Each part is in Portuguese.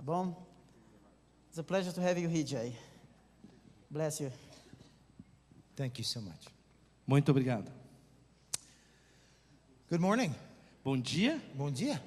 bom? It's a pleasure to have you here, Jay. Bless you. Thank you so much. Muito obrigado. Good morning. Bom dia. Bom dia.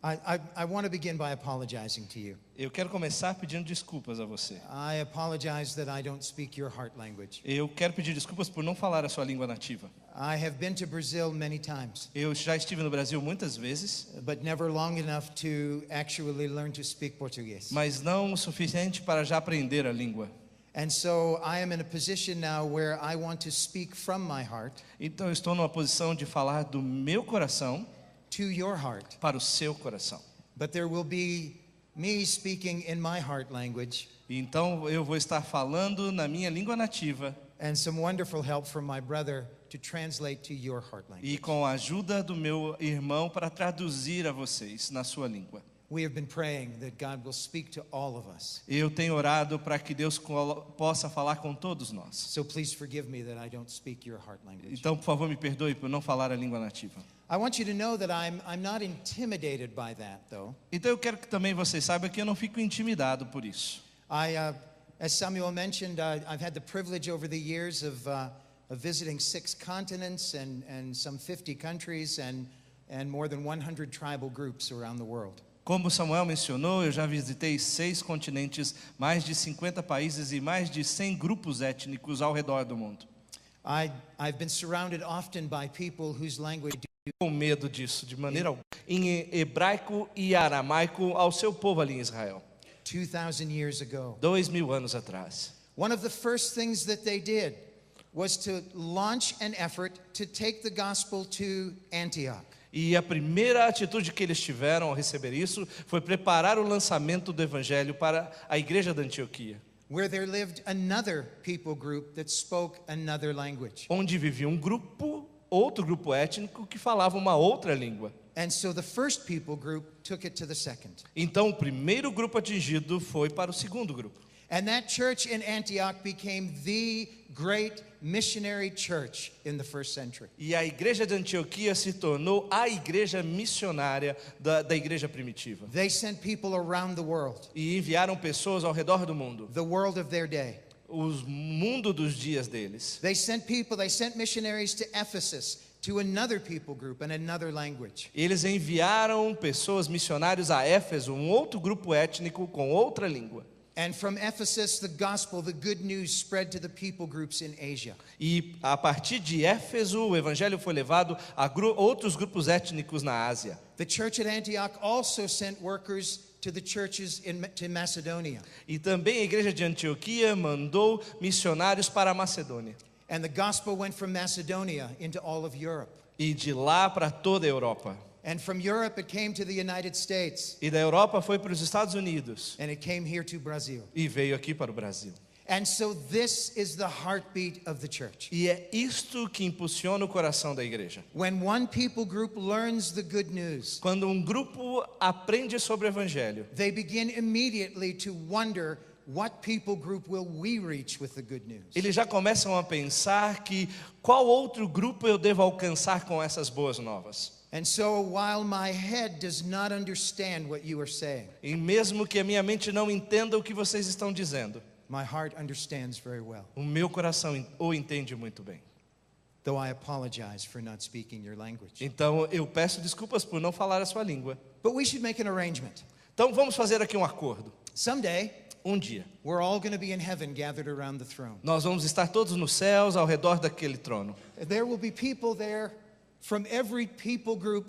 I want to begin by apologizing to you. Eu quero começar pedindo desculpas a você. I apologize that I don't speak your heart language. Eu quero pedir desculpas por não falar a sua língua nativa. I have been to Brazil many times. Eu já estive no Brasil muitas vezes, But never long enough to actually learn to speak Portuguese. mas não o suficiente para já aprender a língua. And so I am in a position now where I want to speak from my heart Então eu estou numa posição de falar do meu coração to your heart. para o seu coração. But there will be me speaking in my heart language Então eu vou estar falando na minha língua nativa and some wonderful help from my brother to translate to your heart language. e com a ajuda do meu irmão para traduzir a vocês na sua língua. We have been praying that God will speak to all of us. Eu tenho orado para que Deus possa falar com todos nós. So please forgive me that I don't speak your heart language. Então, por favor, me perdoe por não falar a língua nativa. I want you to know that I'm not intimidated by that, though. Então eu quero que também vocês saibam que eu não fico intimidado por isso. As Samuel mentioned, I've had the privilege over the years of visiting 6 continents and some 50 countries and more than 100 tribal groups around the world. Como Samuel mencionou, eu já visitei 6 continentes, mais de 50 países e mais de 100 grupos étnicos ao redor do mundo. I've been surrounded often by people whose language Com medo disso, de maneira alguma. Em hebraico e aramaico ao seu povo ali em Israel. 2,000 years ago. 2000 anos atrás. One of the first things that they did was to launch an effort to take the gospel to Antioch. E a primeira atitude que eles tiveram ao receber isso foi preparar o lançamento do evangelho para a igreja da Antioquia, Where there lived another people group that spoke another language. onde vivia outro grupo étnico que falava uma outra língua. And so the first people group took it to the second. Então o primeiro grupo atingido foi para o segundo grupo. And that church in Antioch became the great missionary church in the first century. E a igreja de Antioquia se tornou a igreja missionária da igreja primitiva. They sent people around the world, E enviaram pessoas ao redor do mundo, the world of their day. o mundo dos dias deles. They sent missionaries to Ephesus, to another people group and another language. Eles enviaram pessoas missionários a Éfeso, um outro grupo étnico com outra língua. And from Ephesus, the gospel, the good news spread to the people groups in Asia. E a partir de Éfeso, o evangelho foi levado a outros grupos étnicos na Ásia. The church at Antioch also sent workers to the churches to Macedonia. E também a igreja de Antioquia mandou missionários para a Macedônia. And the gospel went from Macedonia into all of Europe. E de lá para toda a Europa. And from Europe it came to the United States. E da Europa foi para os Estados Unidos. And it came here to Brazil. E veio aqui para o Brasil. And so this is the heartbeat of the church. E é isto que impulsiona o coração da igreja. When one people group learns the good news, Quando um grupo aprende sobre o evangelho, they begin immediately to wonder, what people group will we reach with the good news? eles já começam a pensar que qual outro grupo eu devo alcançar com essas boas novas. And so while my head does not understand what you are saying, E mesmo que a minha mente não entenda o que vocês estão dizendo, my heart understands very well. o meu coração o entende muito bem. Though I apologize for not speaking your language. Então eu peço desculpas por não falar a sua língua. But we should make an arrangement. Então vamos fazer aqui um acordo. Someday, Um dia, we're all going to be in heaven gathered around the throne. nós vamos estar todos nos céus ao redor daquele trono. There will be people there from every people group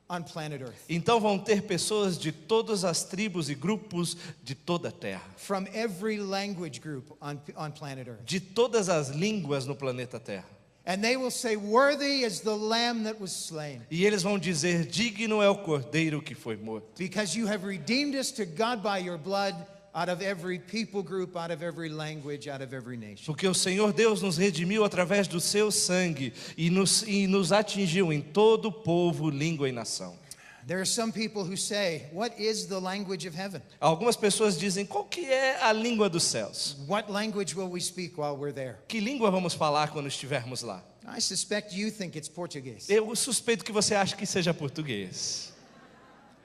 on planet Earth. Então vão ter pessoas de todas as tribos e grupos de toda a terra. From every language group on planet Earth. De todas as línguas no planeta Terra. And they will say, worthy is the lamb that was slain. E eles vão dizer, digno é o cordeiro que foi morto. Because you have redeemed us to God by your blood, out of every people group, out of every language, out of every nation. Porque o Senhor Deus nos redimiu através do seu sangue e nos atingiu em todo povo, língua e nação. There are some people who say, what is the language of heaven? Algumas pessoas dizem, qual que é a língua dos céus? What language will we speak while we're there? Que língua vamos falar quando estivermos lá? I suspect you think it's Portuguese. Eu suspeito que você acha que seja português.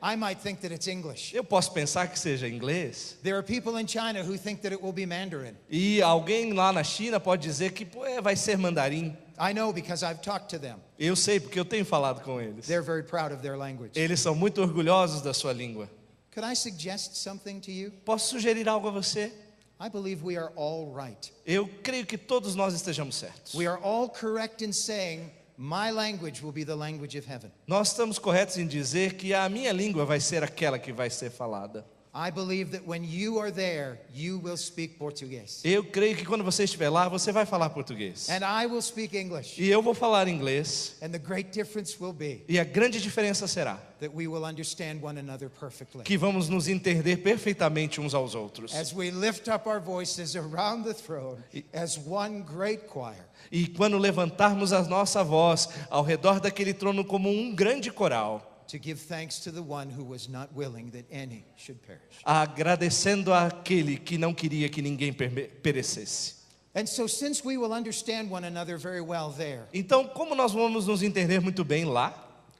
I might think that it's English. Eu posso pensar que seja inglês. There are people in China who think that it will be Mandarin. E alguém lá na China pode dizer que vai ser mandarim. I know because I've talked to them. Eu sei porque eu tenho falado com eles. They're very proud of their language. Eles são muito orgulhosos da sua língua. Could I suggest something to you? Posso sugerir algo a você? I believe we are all right. Eu creio que todos nós estejamos certos. We are all correct in saying, my language will be the language of heaven. Nós estamos corretos em dizer que a minha língua vai ser aquela que vai ser falada. I believe that when you are there, you will speak Portuguese. Eu creio que quando você estiver lá, você vai falar português. And I will speak English. E eu vou falar inglês. And the great difference will be E a grande diferença será that we will understand one another perfectly. que vamos nos entender perfeitamente uns aos outros. As we lift up our voices around the throne as one great choir. E quando levantarmos a nossa voz ao redor daquele trono como um grande coral, To give thanks to the one who was not willing that any should perish. agradecendo àquele que não queria que ninguém perecesse. And so since we will understand one another very well there, Então, como nós vamos nos entender muito bem lá,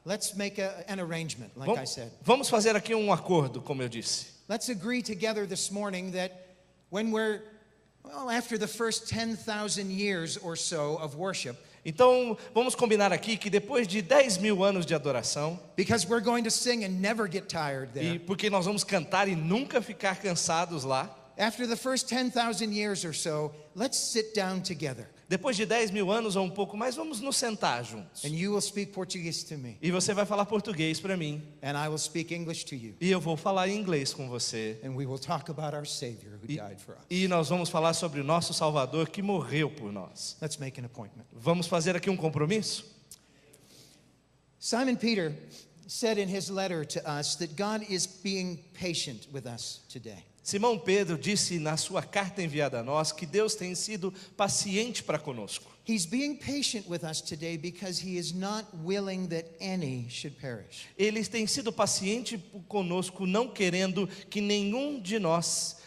let's make an arrangement, like I said. vamos fazer aqui um acordo, como eu disse. Let's agree together this morning that when we're, after the first 10,000 years or so of worship, Então, vamos combinar aqui que depois de 10.000 anos de adoração, because we're going to sing and never get tired e there. porque nós vamos cantar e nunca ficar cansados lá, After the first 10,000 years or so, let's sit down together. depois de 10.000 anos ou um pouco mais, vamos nos sentar juntos. And you will speak Portuguese to me, E você vai falar português para mim, and I will speak English to you. e eu vou falar inglês com você. And we will talk about our Savior who died for us. E nós vamos falar sobre o nosso Salvador que morreu por nós. Let's make an appointment. Vamos fazer aqui um compromisso? Simon Peter said in his letter to us that God is being patient with us today. Simão Pedro disse na sua carta enviada a nós que Deus tem sido paciente para conosco. He's being patient with us today because he is not willing that any should perish. Ele tem sido paciente conosco, não querendo que nenhum de nós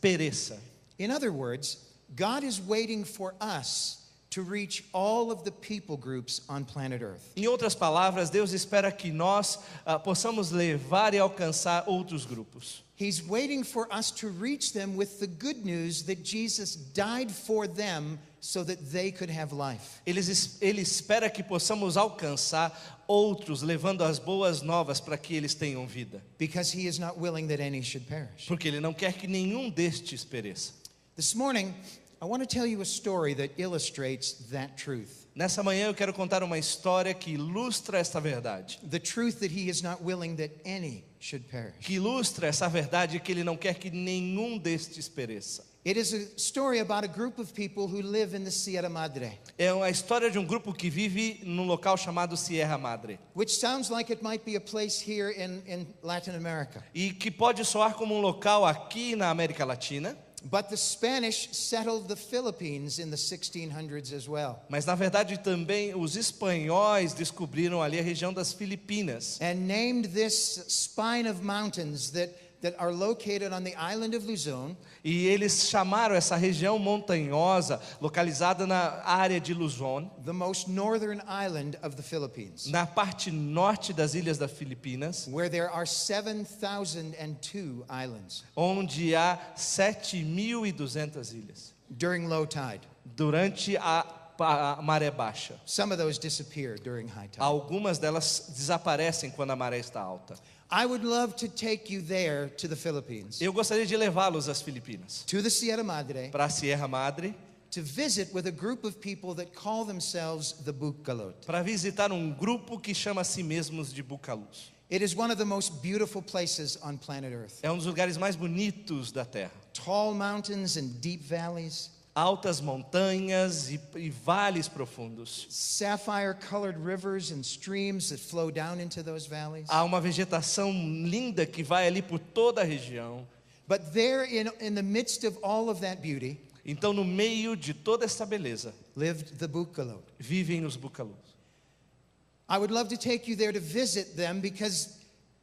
pereça. In other words, God is waiting for us to reach all of the people groups on planet Earth. Em outras palavras, Deus espera que nós possamos levar e alcançar outros grupos. He's waiting for us to reach them with the good news that Jesus died for them so that they could have life. Ele espera que possamos alcançar outros, levando as boas novas para que eles tenham vida. Because he is not willing that any should perish. Porque Ele não quer que nenhum destes pereça. This morning, I want to tell you a story that illustrates that truth. Nessa manhã eu quero contar uma história que ilustra esta verdade. The truth that he is not willing that any should perish. Que ilustra essa verdade que Ele não quer que nenhum destes pereça. It is a story about a group of people who live in the Sierra Madre, É a história de um grupo que vive num local chamado Sierra Madre. which sounds like it might be a place here in Latin America. E que pode soar como um local aqui na América Latina. But the Spanish settled the Philippines in the 1600s as well. Mas na verdade também os espanhóis descobriram ali a região das Filipinas. And named this spine of mountains that are located on the island of Luzon. E eles chamaram essa região montanhosa, localizada na área de Luzon, The most northern island of the Philippines, na parte norte das ilhas das Filipinas, where there are 7,002 islands onde há 7.200 ilhas, during low tide. durante a maré baixa. Some of those disappear during high tide. Algumas delas desaparecem quando a maré está alta. I would love to take you there to the Philippines, Eu gostaria de levá-los às Filipinas, to the Sierra Madre, para a Sierra Madre, to visit with a group of people that call themselves the Bugkalot. para visitar um grupo que chama a si mesmos de Bugkalot. It is one of the most beautiful places on planet Earth. É um dos lugares mais bonitos da Terra. Tall mountains and deep valleys, Altas montanhas e vales profundos. sapphire-colored rivers and streams that flow down into those valleys. Há uma vegetação linda que vai ali por toda a região. But there in the midst of all of that beauty Então, no meio de toda essa beleza, lived the Bugkalot. vivem os Bugkalot. I would love to take you there to visit them because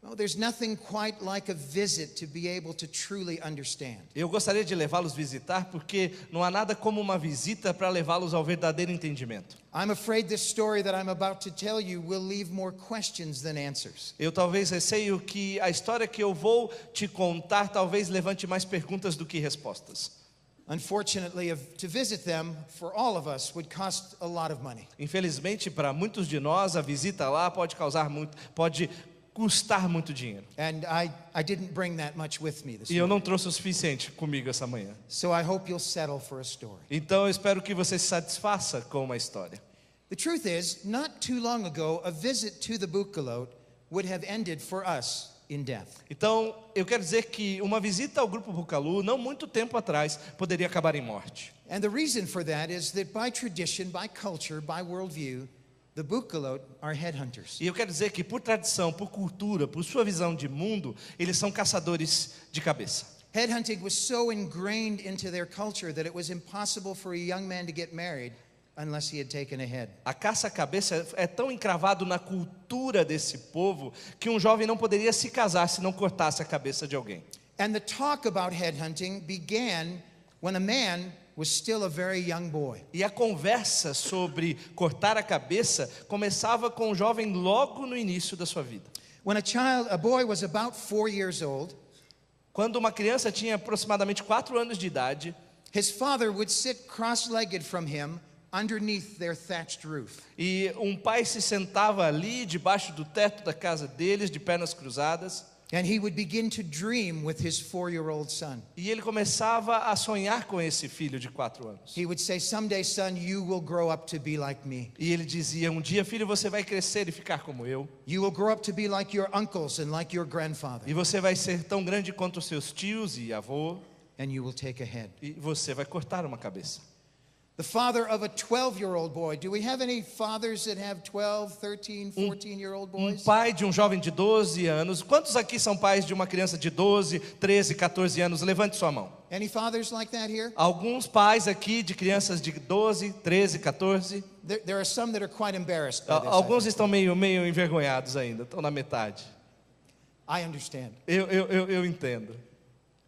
Well, there's nothing quite like a visit to be able to truly understand. Eu gostaria de levá-los visitar porque não há nada como uma visita para levá-los ao verdadeiro entendimento. I'm afraid this story that I'm about to tell you will leave more questions than answers. Eu talvez receio que a história que eu vou te contar talvez levante mais perguntas do que respostas. Unfortunately, to visit them for all of us would cost a lot of money. Infelizmente, para muitos de nós, a visita lá pode custar muito dinheiro. And I didn't bring that much with me this E eu morning. não trouxe o suficiente comigo essa manhã. So I hope you'll settle for a story. Então eu espero que você se satisfaça com uma história. The truth is, not too long ago, a visit to the Bugkalot would have ended for us in death. Então eu quero dizer que uma visita ao grupo Bugkalot, não muito tempo atrás, poderia acabar em morte. And the reason for that is that by tradition, by culture, by worldview, the Bugkalot are headhunters. E eu quero dizer que por tradição, por cultura, por sua visão de mundo, eles são caçadores de cabeça. Headhunting was so ingrained into their culture that it was impossible for a young man to get married unless he had taken a head. A caça-cabeça é tão encravado na cultura desse povo que um jovem não poderia se casar se não cortasse a cabeça de alguém. And the talk about headhunting began when a man was still a very young boy. E a conversa sobre cortar a cabeça começava com um jovem logo no início da sua vida. When a boy was about 4 years old, Quando uma criança tinha aproximadamente 4 anos de idade, his father would sit cross-legged from him underneath their thatched roof. e um pai se sentava ali debaixo do teto da casa deles, de pernas cruzadas, And he would begin to dream with his 4-year-old son. e ele começava a sonhar com esse filho de 4 anos. He would say, "Someday, son, you will grow up to be like me. E ele dizia: um dia, filho, você vai crescer e ficar como eu, You will grow up to be like your uncles and like your grandfather, e você vai ser tão grande quanto os seus tios e avô, and you will take a head." e você vai cortar uma cabeça. The father of a 12-year-old boy. Do we have any fathers that have 12, 13, 14-year-old boys? Pai de um jovem de 12 anos. Quantos aqui são pais de uma criança de 12, 13, 14 anos? Levante sua mão. Any fathers like that here? Alguns pais aqui de crianças de 12, 13, 14. There are some that are quite embarrassed by this. Alguns estão meio envergonhados ainda, estão na metade. I understand. Eu entendo.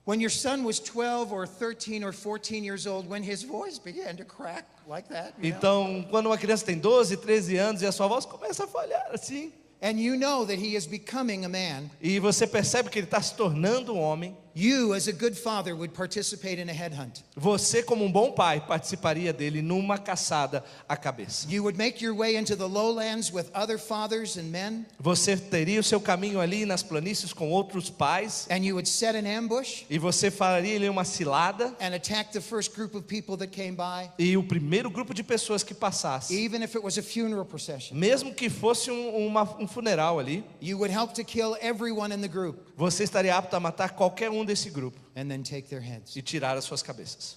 When your son was 12 or 13 or 14 years old, when his voice began to crack like that, you know? Então, quando uma criança tem 12, 13 anos e a sua voz começa a falhar assim, And you know that he is becoming a man, e você percebe que ele está se tornando um homem, you as a good father would participate in a headhunt. você, como um bom pai, participaria dele numa caçada à cabeça. You would make your way into the lowlands with other fathers and men, Você teria o seu caminho ali nas planícies com outros pais, and you would set an ambush e você faria ali uma cilada, and attack the first group of people that came by, e o primeiro grupo de pessoas que passasse, even if it was a funeral procession. mesmo que fosse um funeral ali, You would help to kill everyone in the group você estaria apto a matar qualquer um desse grupo and then take their heads. e tirar as suas cabeças.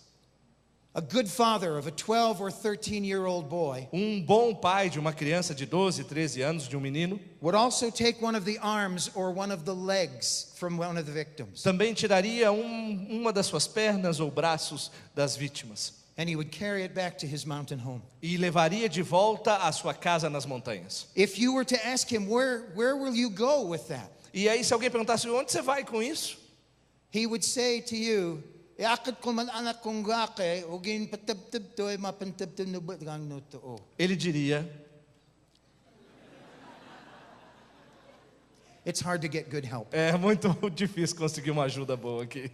A good father of a 12 or 13-year-old boy Um bom pai de uma criança de 12, 13 anos, de um menino, would also take one of the arms or one of the legs from one of the victims, também tiraria uma das suas pernas ou braços das vítimas and he would carry it back to his mountain home. e levaria de volta à sua casa nas montanhas. If you were to ask him, where will you go with that? E aí, se alguém perguntasse: onde você vai com isso? He would say to you, Ele diria: it's hard to get good help. é muito difícil conseguir uma ajuda boa aqui.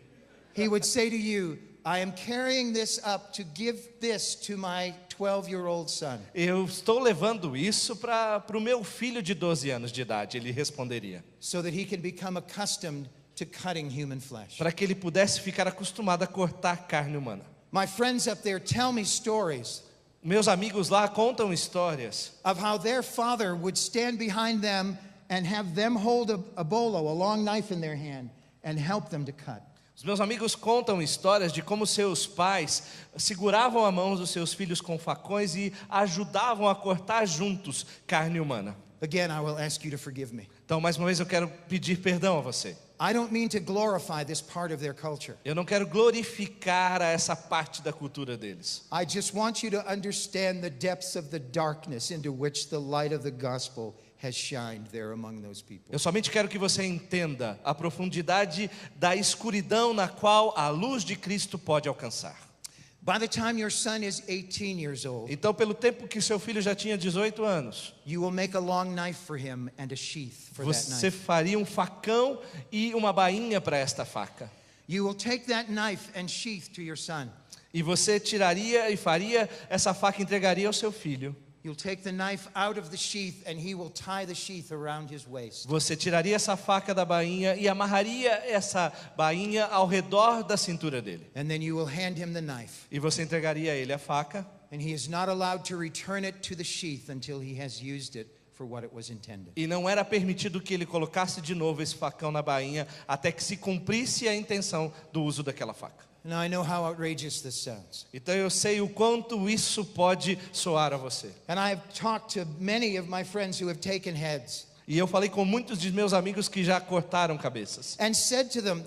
He would say to you, I am carrying this up to give this to my 12-year-old son. Eu estou levando isso para o meu filho de 12 anos de idade, ele responderia, So that he can become accustomed to cutting human flesh. para que ele pudesse ficar acostumado a cortar carne humana. My friends up there tell me stories Meus amigos lá contam histórias of how their father would stand behind them and have them hold a bolo, a long knife in their hand, and help them to cut. Os meus amigos contam histórias de como seus pais seguravam a mão dos seus filhos com facões e ajudavam a cortar juntos carne humana. Again, I will ask you to forgive me. Então, mais uma vez, eu quero pedir perdão a você. I don't mean to glorify this part of their culture. Eu não quero glorificar essa parte da cultura deles. I just want you to understand the depths of the darkness into which the light of the gospel has shined there among those people. Eu somente quero que você entenda a profundidade da escuridão na qual a luz de Cristo pode alcançar. By the time your son is 18 years old, Então, pelo tempo que seu filho já tinha 18 anos, you will make a long knife for him and a sheath for that você knife. faria um facão e uma bainha para esta faca. You will take that knife and sheath to your son. E você tiraria e faria essa faca e entregaria ao seu filho. You'll take the knife out of the sheath and he will tie the sheath around his waist. Você tiraria essa faca da bainha e amarraria essa bainha ao redor da cintura dele. And then you will hand him the knife. E você entregaria a ele a faca. And he is not allowed to return it to the sheath until he has used it for what it was intended. E não era permitido que ele colocasse de novo esse facão na bainha até que se cumprisse a intenção do uso daquela faca. Now I know how outrageous this sounds. Então eu sei o quanto isso pode soar a você. And I have talked to many of my friends who have taken heads E eu falei com muitos de meus amigos que já cortaram cabeças. and said to them,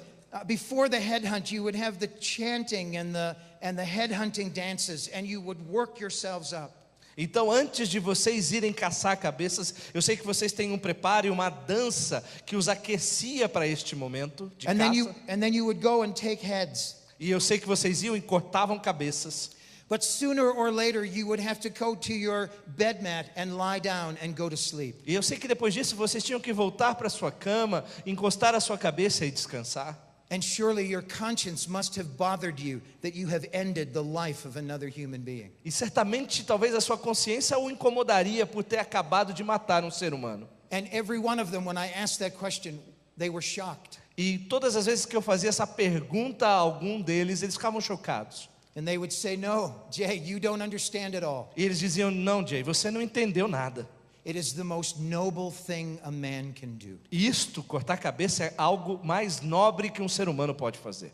before the headhunt you would have the chanting and the headhunting dances and you would work yourselves up. Então, antes de vocês irem caçar cabeças, eu sei que vocês têm um preparo e uma dança que os aquecia para este momento de And caça. then you would go and take heads. E eu sei que vocês iam e cortavam cabeças. But sooner or later you would have to go to your bed mat and lie down and go to sleep. E eu sei que depois disso vocês tinham que voltar para sua cama, encostar a sua cabeça e descansar. And surely your conscience must have bothered you that you have ended the life of another human being. E certamente talvez a sua consciência o incomodaria por ter acabado de matar um ser humano. And every one of them, when I asked that question, they were shocked. E todas as vezes que eu fazia essa pergunta a algum deles, eles ficavam chocados. And they would say, "No, Jay, you don't understand at all. E eles diziam: não, Jay, você não entendeu nada. It is the most noble thing a man can do." Isto, cortar a cabeça, é algo mais nobre que um ser humano pode fazer.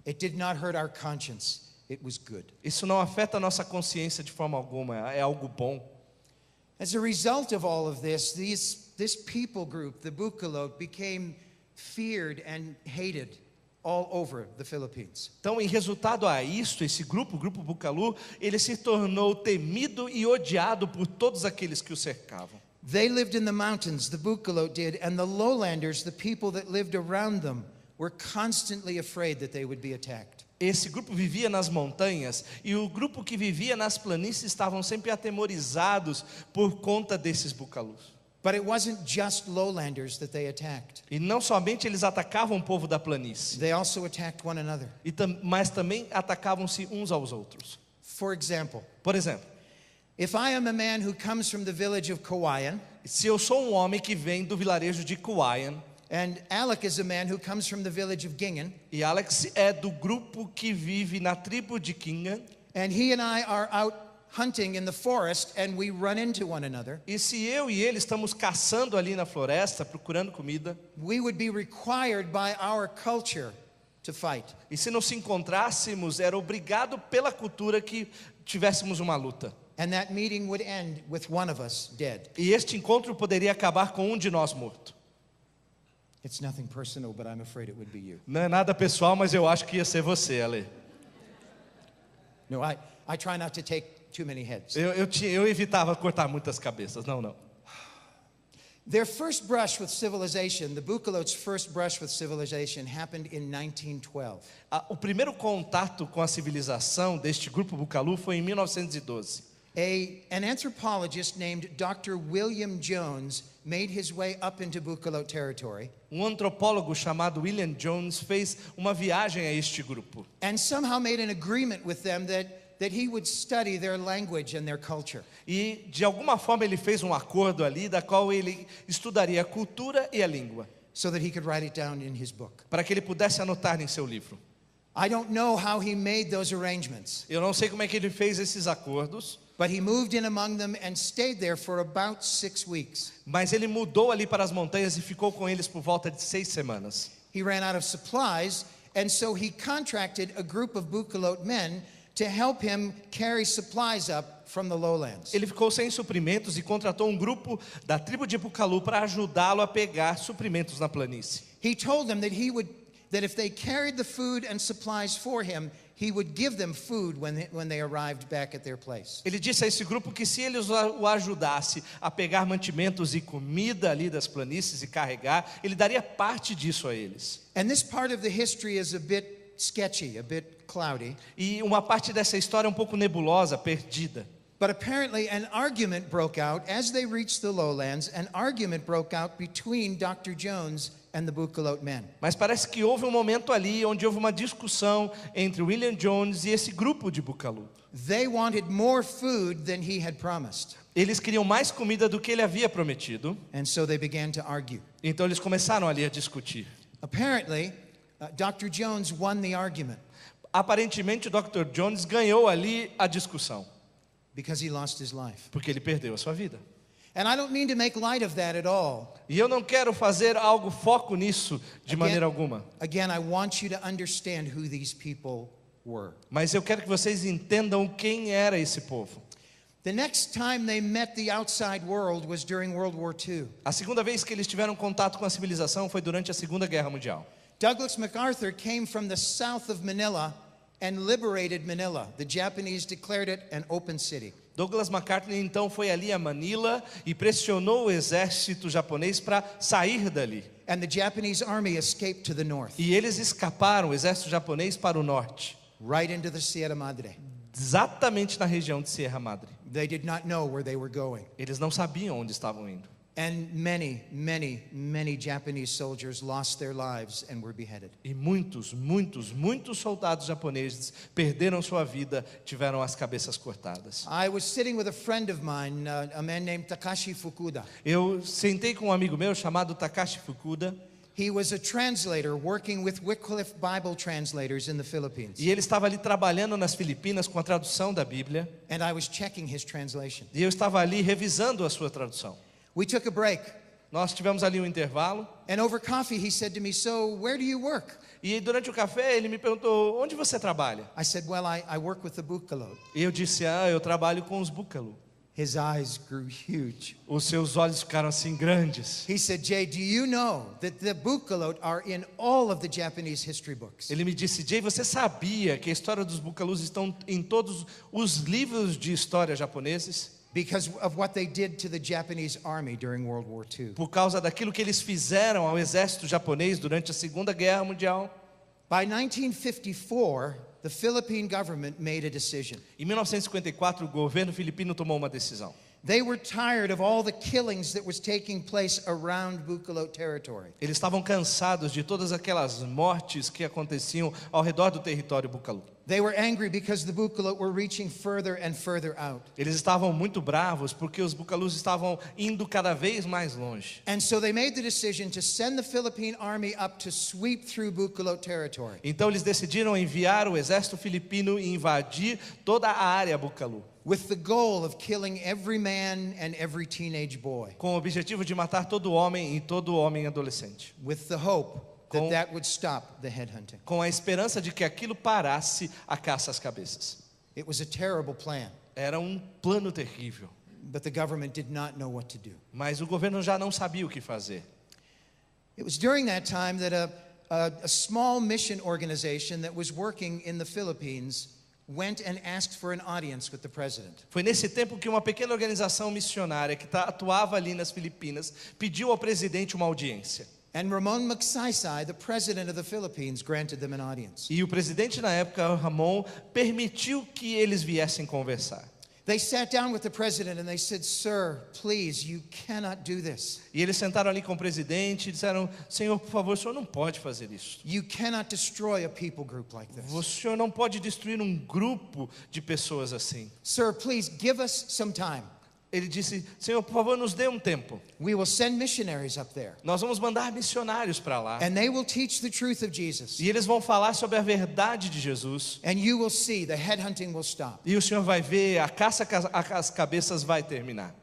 It did not hurt our conscience. It was good. Isso não afeta a nossa consciência de forma alguma, é algo bom. As a result of all of this, this people group, the Bugkalot, became feared and hated all over the Philippines. Então, em resultado a isto, esse grupo, o grupo Bugkalot, ele se tornou temido e odiado por todos aqueles que o cercavam. They lived in the mountains, the Bugkalot did, and the lowlanders, the people that lived around them, were constantly afraid that they would be attacked. Esse grupo vivia nas montanhas e o grupo que vivia nas planícies estavam sempre atemorizados por conta desses Bugkalots. But it wasn't just lowlanders that they attacked. E não somente eles atacavam o povo da planície, They also attacked one another. mas também atacavam-se uns aos outros. For example, Por exemplo, if I am a man who comes from the village of Kawayan, se eu sou um homem que vem do vilarejo de Kauaian, and Alec is a man who comes from the village of Gingan, e Alex é do grupo que vive na tribo de Kingan, and he and I are out hunting in the forest and we run into one another, e se eu e ele estamos caçando ali na floresta, procurando comida, we would be required by our culture to fight. e se nos encontrássemos, era obrigado pela cultura que tivéssemos uma luta. And that meeting would end with one of us dead. E este encontro poderia acabar com um de nós morto. It's nothing personal, but I'm afraid it would be you. Não é nada pessoal, mas eu acho que ia ser você, Ale. No, I try not to take too many heads. Eu evitava cortar muitas cabeças, não. Their first brush with civilization, the Bugkalot's first brush with civilization, happened in 1912. O primeiro contato com a civilização deste grupo Bugkalot foi em 1912. An anthropologist named Dr. William Jones made his way up into Bugkalot territory. Um antropólogo chamado William Jones fez uma viagem a este grupo. And somehow made an agreement with them that he would study their language and their culture. E de alguma forma ele fez um acordo ali, da qual ele estudaria a cultura e a língua, So that he could write it down in his book. para que ele pudesse anotar em seu livro. I don't know how he made those arrangements, Eu não sei como é que ele fez esses acordos, but he moved in among them and stayed there for about 6 weeks. mas ele mudou ali para as montanhas e ficou com eles por volta de 6 semanas. He ran out of supplies, and so he contracted a group of Bugkalot men to help him carry supplies up from the lowlands. Ele ficou sem suprimentos e contratou um grupo da tribo de Bugkalot para ajudá-lo a pegar suprimentos na planície. He told them that he would that if they carried the food and supplies for him, he would give them food when they arrived back at their place. Ele disse a esse grupo que se eles o ajudasse a pegar mantimentos e comida ali das planícies e carregar, ele daria parte disso a eles. And this part of the history is a bit sketchy, a bit cloudy. E uma parte dessa história é um pouco nebulosa, perdida. But apparently an argument broke out as they reached the lowlands. An argument broke out between Dr. Jones and the Bugkalot men. Mas parece que houve um momento ali onde houve uma discussão entre William Jones e esse grupo de Bugkalot. They wanted more food than he had promised. Eles queriam mais comida do que ele havia prometido. And so they began to argue. Então eles começaram ali a discutir. Apparently, Dr. Jones won the argument. Aparentemente o Dr. Jones ganhou ali a discussão. Because he lost his life. Porque ele perdeu a sua vida. And I don't mean to make light of that at all. E eu não quero fazer algo foco nisso de maneira alguma. Again, I want you to understand who these people were. Mas eu quero que vocês entendam quem era esse povo. The next time they met the outside world was during World War II. A segunda vez que eles tiveram contato com a civilização foi durante a Segunda Guerra Mundial. Douglas MacArthur came from the south of Manila and liberated Manila. The Japanese declared it an open city. Douglas MacArthur então foi ali a Manila e pressionou o exército japonês para sair dali. And the Japanese army escaped to the north. E eles escaparam, o exército japonês, para o norte. Right into the Sierra Madre. Exatamente na região de Sierra Madre. They did not know where they were going. Eles não sabiam onde estavam indo. And many Japanese soldiers lost their lives and were beheaded. E muitos soldados japoneses perderam sua vida, tiveram as cabeças cortadas. I was sitting with a friend of mine, a man named Takashi Fukuda. Eu sentei com um amigo meu chamado Takashi Fukuda. He was a translator working with Wycliffe Bible translators in the Philippines. E ele estava ali trabalhando nas Filipinas com a tradução da Bíblia. And I was checking his translation. E eu estava ali revisando a sua tradução. We took a break. Nós tivemos ali um intervalo. And over coffee he said to me, "So, where do you work?" E durante o café ele me perguntou: onde você trabalha? I said, "Well, I work with the Bugkalot." E eu disse: eu trabalho com os Bugkalot. His eyes grew huge. Os seus olhos ficaram assim grandes. He said, "Jay, do you know that the Bugkalot are in all of the Japanese history books?" Ele me disse: Jay, você sabia que a história dos Bugkalots estão em todos os livros de história japoneses? Because of what they did to the Japanese army during World War II. Por causa daquilo que eles fizeram ao exército japonês durante a Segunda Guerra Mundial. By 1954, the Philippine government made a decision. Em 1954, o governo filipino tomou uma decisão. They were tired of all the killings that was taking place around Bugkalot territory. Eles estavam cansados de todas aquelas mortes que aconteciam ao redor do território Bugkalot. They were angry because the Bugkalot were reaching further and further out. Eles estavam muito bravos porque os Bugkalots estavam indo cada vez mais longe. And so they made the decision to send the Philippine army up to sweep through Bugkalot territory. Então eles decidiram enviar o exército filipino e invadir toda a área Bugkalot. With the goal of killing every man and every teenage boy. Com o objetivo de matar todo homem e todo homem adolescente. With the hope that would stop the headhunting. Com a esperança de que aquilo parasse a caça às cabeças. It was a terrible plan. Era um plano terrível. But the government did not know what to do. Mas o governo já não sabia o que fazer. It was during that time that a small mission organization that was working in the Philippines went and asked for an audience with the president. Foi nesse tempo que uma pequena organização missionária que atuava ali nas Filipinas pediu ao presidente uma audiência. And Ramon Magsaysay, the president of the Philippines, granted them an audience. E o presidente na época, Ramon, permitiu que eles viessem conversar. They sat down with the president and they said, "Sir, please, you cannot do this. E eles sentaram ali com o presidente e disseram: Senhor, por favor, o senhor não pode fazer isso. You cannot destroy a people group like this. O senhor não pode destruir um grupo de pessoas assim. Sir, please give us some time. Ele disse: Senhor, por favor, nos dê um tempo. We will send missionaries up there. Nós vamos mandar missionários para lá. And they will teach the truth of Jesus. E eles vão falar sobre a verdade de Jesus. And you will see the headhunting will stop." E o senhor vai ver, a caça às cabeças vai terminar.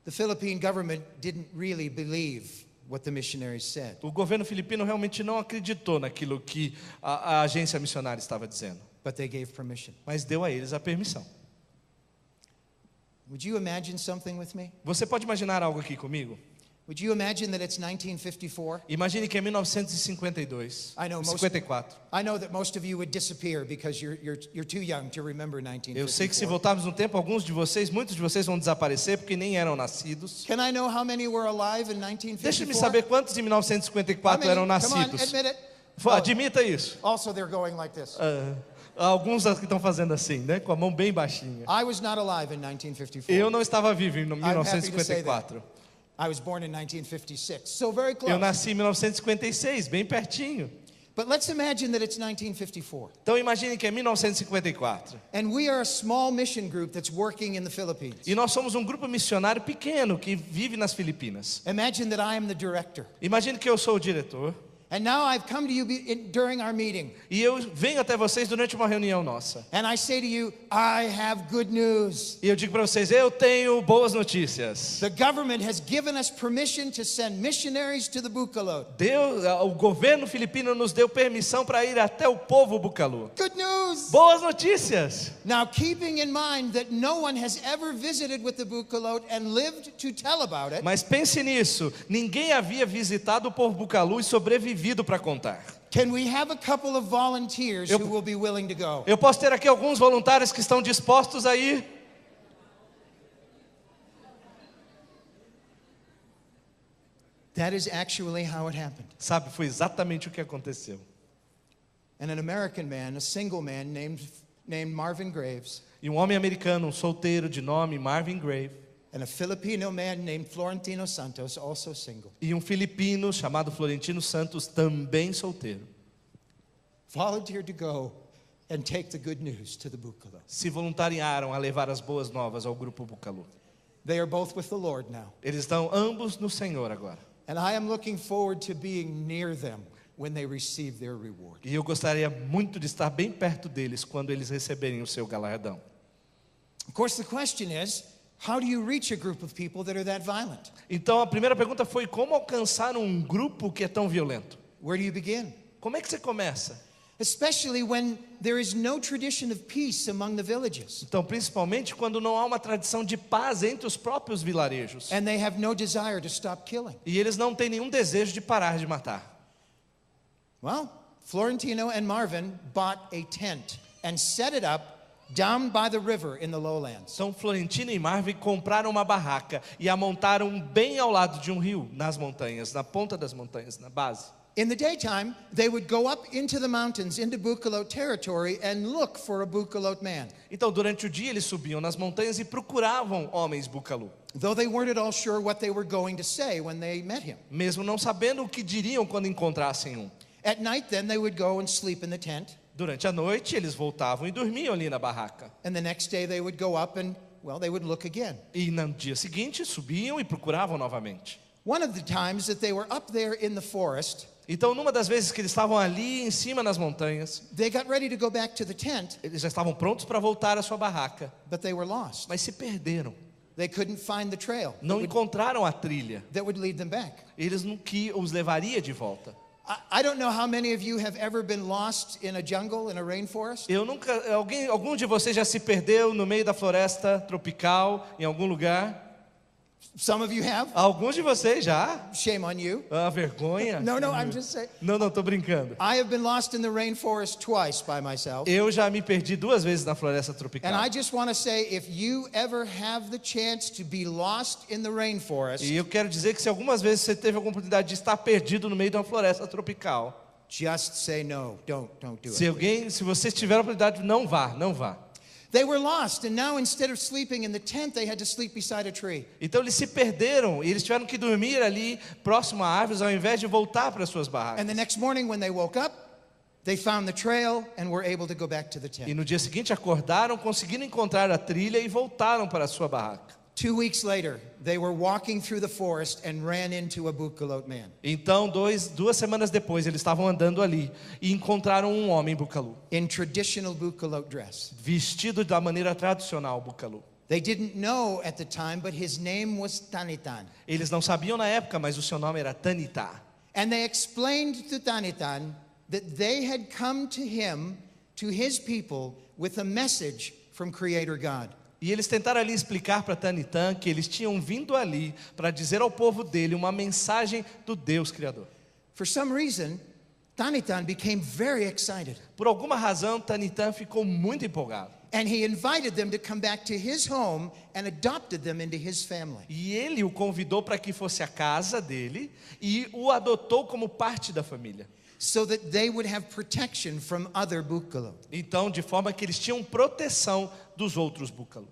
The Philippine government didn't really believe what the missionaries said. O governo filipino realmente não acreditou naquilo que a agência missionária estava dizendo. But they gave permission. Mas deu a eles a permissão. Would you imagine something with me? Você pode imaginar algo aqui comigo? Would you imagine that it's 1954? Imagine que é 1952. I know most, 54. I know that most of you would disappear because you're too young to remember 1954. Eu sei que se voltarmos no tempo, muitos de vocês vão desaparecer porque nem eram nascidos. Can I know how many were alive in 1954? Deixe-me saber quantos em 1954 eram nascidos. Come on, admit it. Admita isso. Also, they're going like this. Alguns que estão fazendo assim, né? Com a mão bem baixinha. I was not alive in 1954. Eu não estava vivo em I'm happy to say 1954. that. I was born in 1956, so very close. Eu nasci em 1956, bem pertinho. But let's imagine that it's 1954. Então imagine que é 1954. And we are a small mission group that's working in the Philippines. E nós somos um grupo missionário pequeno que vive nas Filipinas. Imagine that I am the director. Imagine que eu sou o diretor. And now I've come to you during our meeting. E eu venho até vocês durante uma reunião nossa. And I say to you, I have good news. E eu digo para vocês, eu tenho boas notícias. The government has given us permission to send missionaries to the Bugkalot. O governo filipino nos deu permissão para ir até o povo Bugkalot. Good news. Boas notícias. Now, keeping in mind that no one has ever visited with the Bugkalot and lived to tell about it. Mas pense nisso, ninguém havia visitado o povo Bugkalot e sobrevivido para contar. Can we have a couple of volunteers who will be willing to go? Eu posso ter aqui alguns voluntários que estão dispostos a ir? That is actually how it happened. Sabe, foi exatamente o que aconteceu. And an American man, a single man named Marvin Graves, E um homem americano, um solteiro de nome Marvin Grave, and a Filipino man named Florentino Santos, also single, e um filipino chamado Florentino Santos, também solteiro, volunteered to go and take the good news to the Bugkalot. se voluntariaram a levar as boas novas ao grupo Bugkalot. They are both with the Lord now. Eles estão ambos no Senhor agora. And I am looking forward to being near them when they receive their reward. E eu gostaria muito de estar bem perto deles quando eles receberem o seu galardão. Of course, the question is, how do you reach a group of people that are that violent? Então a primeira pergunta foi como alcançar um grupo que é tão violento? Where do you begin? Como é que você começa? Especially when there is no tradition of peace among the villages. Então, principalmente quando não há uma tradição de paz entre os próprios vilarejos. And they have no desire to stop killing. E eles não têm nenhum desejo de parar de matar. Well, Florentino and Marvin bought a tent and set it up down by the river in the lowlands. Então Florentino e Marvin compraram uma barraca e a montaram bem ao lado de um rio, nas montanhas, na ponta das montanhas, na base. In the daytime, they would go up into the mountains, into Bugkalot territory, and look for a Bugkalot man. Então durante o dia eles subiam nas montanhas e procuravam homens Bugkalot, Though they weren't at all sure what they were going to say when they met him. mesmo não sabendo o que diriam quando encontrassem um. At night, then, they would go and sleep in the tent. Durante a noite eles voltavam e dormiam ali na barraca. And the next day, they would go up and, well, they would look again. E no dia seguinte subiam e procuravam novamente. One of the times that they were up there in the forest, Então numa das vezes que eles estavam ali em cima nas montanhas, they got ready to go back to the tent, eles já estavam prontos para voltar à sua barraca, but they were lost. mas se perderam. They couldn't find the trail Não encontraram a trilha. that would lead them back. Eles não que os levaria de volta. I don't know how many of you have ever been lost in a jungle, in a rainforest. Eu nunca, algum de vocês já se perdeu no meio da floresta tropical em algum lugar? Some of you have. Alguns de vocês já? Shame on you. Ah, vergonha. No, I'm just saying. Não, tô brincando. I have been lost in the rainforest twice by myself. Eu já me perdi 2 vezes na floresta tropical. And I just want to say, if you ever have the chance to be lost in the rainforest, E eu quero dizer que se algumas vezes você teve a oportunidade de estar perdido no meio de uma floresta tropical, just say no. Don't do se it. se você tiver a oportunidade, não vá. They were lost, and now instead of sleeping in the tent, they had to sleep beside a tree. Então eles se perderam e eles tiveram que dormir ali próximo a árvores ao invés de voltar para suas barracas. And the next morning when they woke up, they found the trail and were able to go back to the E tent. no dia seguinte acordaram, conseguiram encontrar a trilha e voltaram para a sua barraca. 2 weeks later, they were walking through the forest and ran into a Bugkalot man Então, 2 semanas depois, eles estavam andando ali e encontraram um homem Bugkalot, in traditional Bugkalot dress. vestido da maneira tradicional Bugkalot. They didn't know at the time, but his name was Tanitan. Eles não sabiam na época, mas o seu nome era Tanita. And they explained to Tanitan that they had come to him, to his people, with a message from Creator God. E eles tentaram ali explicar para Tanitã que eles tinham vindo ali para dizer ao povo dele uma mensagem do Deus Criador. For some reason, Tanithan became very excited. Por alguma razão, Tanitã ficou muito empolgado. And he invited them to come back to his home and adopted them into his family. E ele o convidou para que fosse a casa dele e o adotou como parte da família. So that they would have protection from other Bugkalot. Então, de forma que eles tinham proteção dos outros Bugkalot.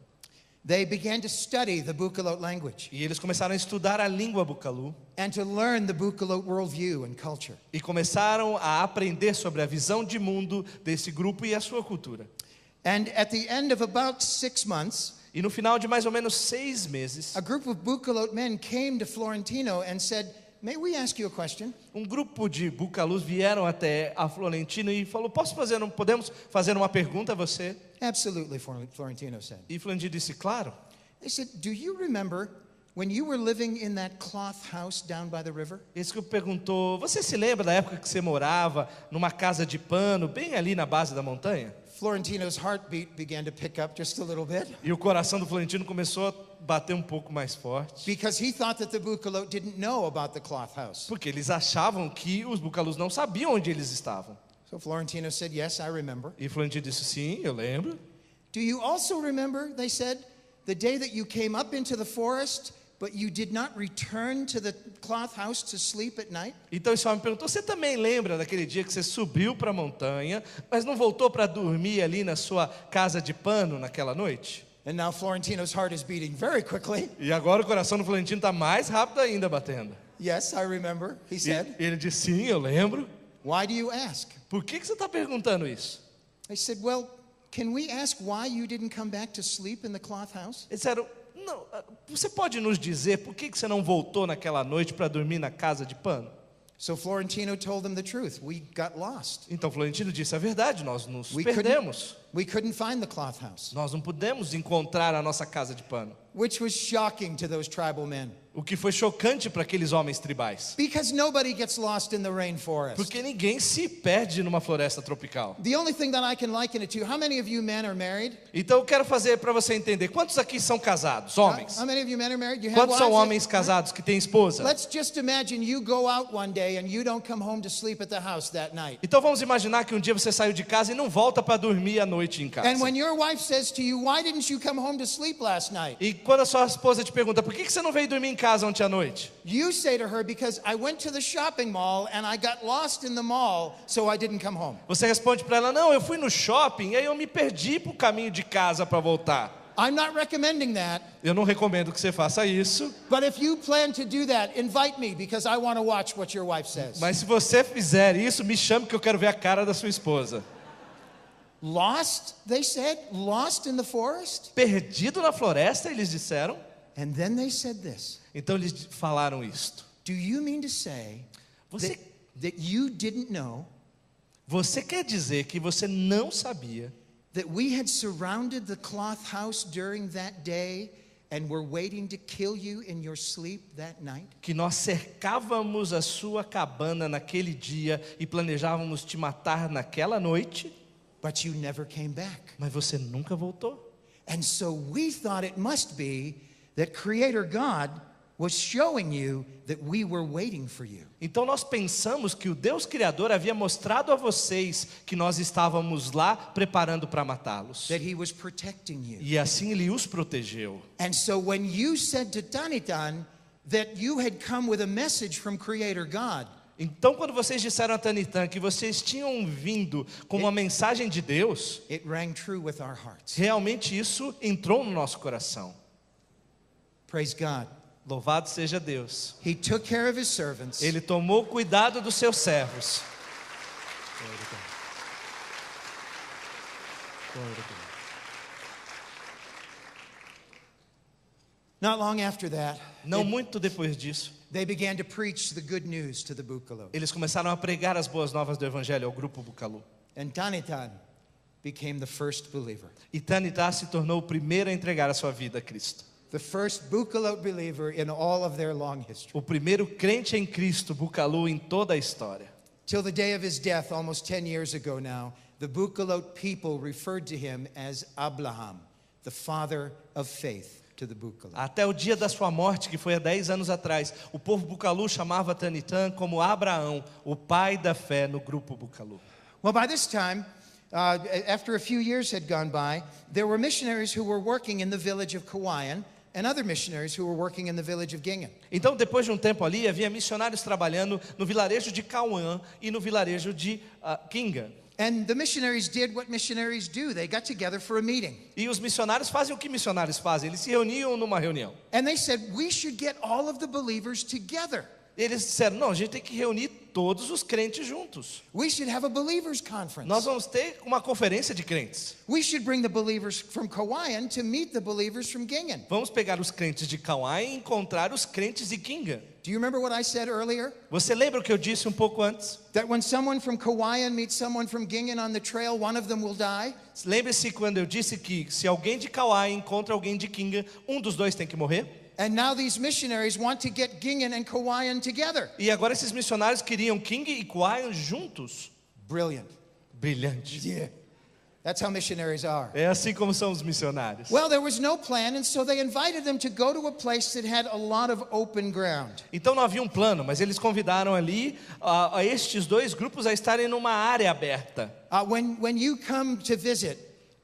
They began to study the Bugkalot language E eles começaram a estudar a língua Bugkalot and to learn the Bugkalot worldview and culture. e começaram a aprender sobre a visão de mundo desse grupo e a sua cultura. And at the end of about 6 months, E no final de mais ou menos 6 meses, a group of Bugkalot men came to Florentino and said, "May we ask you a question?" um grupo de Bugkalot vieram até a Florentino e falou: podemos fazer uma pergunta a você? Absolutely, Florentino said. E Florentino disse: claro. They said, "Do you remember when you were living in that cloth house down by the river?" Esse grupo perguntou: você se lembra da época que você morava numa casa de pano, bem ali na base da montanha? Florentino's heartbeat began to pick up just a little bit E o coração do Florentino começou a bater um pouco mais forte, because he thought that the Bugkalot didn't know about the cloth house. porque eles achavam que os Bugkalots não sabiam onde eles estavam. So Florentino said, "Yes, I remember." E Florentino disse: sim, eu lembro. "Do you also remember," they said, "the day that you came up into the forest, but you did not return to the cloth house to sleep at night?" Então esse homem perguntou: você também lembra daquele dia que você subiu para a montanha, mas não voltou para dormir ali na sua casa de pano naquela noite? And now Florentino's heart is beating very quickly. E agora o coração do Florentino está mais rápido ainda batendo. "Yes, I remember," he said. E ele disse: sim, eu lembro. "Why do you ask?" Por que você está perguntando isso? They said, "Well, can we ask why you didn't come back to sleep in the cloth house?" Eles disseram: não, você pode nos dizer por que você não voltou naquela noite para dormir na casa de pano? So Florentino told them the truth. "We got lost. Então Florentino disse a verdade: nós nos We perdemos. We couldn't find the cloth house." Nós não pudemos encontrar a nossa casa de pano. Which was shocking to those tribal men. O que foi chocante para aqueles homens tribais. Because nobody gets lost in the rainforest. Porque ninguém se perde numa floresta tropical. The only thing that I can liken it to, how many of you men are married? Então eu quero fazer para você entender. Quantos aqui são casados? Homens. How many of you men are married? You have Quantos são wives? homens casados que têm esposa? Let's just imagine you go out one day and you don't come home to sleep at the house that night. Então vamos imaginar que um dia você saiu de casa e não volta para dormir à noite em casa. And when your wife says to you, "Why didn't you come home to sleep last night?" E quando a sua esposa te pergunta: por que você não veio dormir em casa ontem à noite? You say to her, "Because I went to the shopping mall and I got lost in the mall, so I didn't come home." Você responde para ela: não, eu fui no shopping e aí eu me perdi pro caminho de casa para voltar. I'm not recommending that. Eu não recomendo que você faça isso. But if you plan to do that, invite me because I want to watch what your wife says. Mas se você fizer isso, me chame que eu quero ver a cara da sua esposa. Lost, they said, lost in the forest? Perdido na floresta, eles disseram. And then they said this. Então eles falaram isto. Do you mean to say Você, that you didn't know você quer dizer que você não sabia that we had surrounded the cloth house during that day and were waiting to kill you in your sleep that night? que nós cercávamos a sua cabana naquele dia e planejávamos te matar naquela noite, But you never came back. mas você nunca voltou? And so we thought it must be that Creator God was showing you that we were waiting for you. Então nós pensamos que o Deus Criador havia mostrado a vocês que nós estávamos lá preparando para matá-los. That He was protecting you. E assim Ele os protegeu. And so when you said to Tanitan that you had come with a message from Creator God, Então quando vocês disseram a Tanitã que vocês tinham vindo com uma mensagem de Deus, it rang true with our hearts. realmente isso entrou no nosso coração. Praise God. Louvado seja Deus. He took care of His servants. Ele tomou cuidado dos seus servos. Glory to God. Glory to God. Not long after that, Não muito depois disso, they began to preach the good news to the Bugkalot. eles começaram a pregar as boas novas do Evangelho ao grupo Bugkalot. And Tanitan became the first believer. E Tanitá se tornou o primeiro a entregar a sua vida a Cristo. The first Bugkalot believer in all of their long history. O primeiro crente em Cristo, Bugkalot, em toda a história. Till the day of his death, almost 10 years ago now, the Bugkalot people referred to him as Abraham, the father of faith to the Bugkalot. Até o dia da sua morte, que foi há 10 anos atrás, o povo Bugkalot chamava Tanitã como Abraão, o pai da fé no grupo Bugkalot. Well, by this time, after a few years had gone by, there were missionaries who were working in the village of Kauaian and other missionaries who were working in the village of Gingan. Então, depois de um tempo ali, havia missionários trabalhando no vilarejo de Kauan e no vilarejo de Gingan. And the missionaries did what missionaries do. They got together for a meeting. E os missionários fazem o que missionários fazem, eles se reuniam numa reunião. And they said, we should get all of the believers together. Eles disseram, não, a gente tem que reunir todos os crentes juntos. We should have a believers conference. Nós vamos ter uma conferência de crentes. We should bring the believers from Kauaian to meet the believers from Gingan. Vamos pegar os crentes de Kauai e encontrar os crentes de Gingan. Do you remember what I said earlier? Você lembra o que eu disse um pouco antes? That when someone from Kauaian meets someone from Gingan on the trail, one of them will die? Lembre-se quando eu disse que se alguém de Kauai encontra alguém de Gingan, um dos dois tem que morrer? And now these missionaries want to get Gingan and Kauaian together. E agora esses missionários queriam King e Kauai juntos. Brilliant. Brilhante. Yeah. That's how missionaries are. É assim como são os missionários. Well, there was no plan, and so they invited them to go to a place that had a lot of open ground. Então não havia um plano, mas eles convidaram ali a estes dois grupos a estarem numa área aberta. When you come to visit,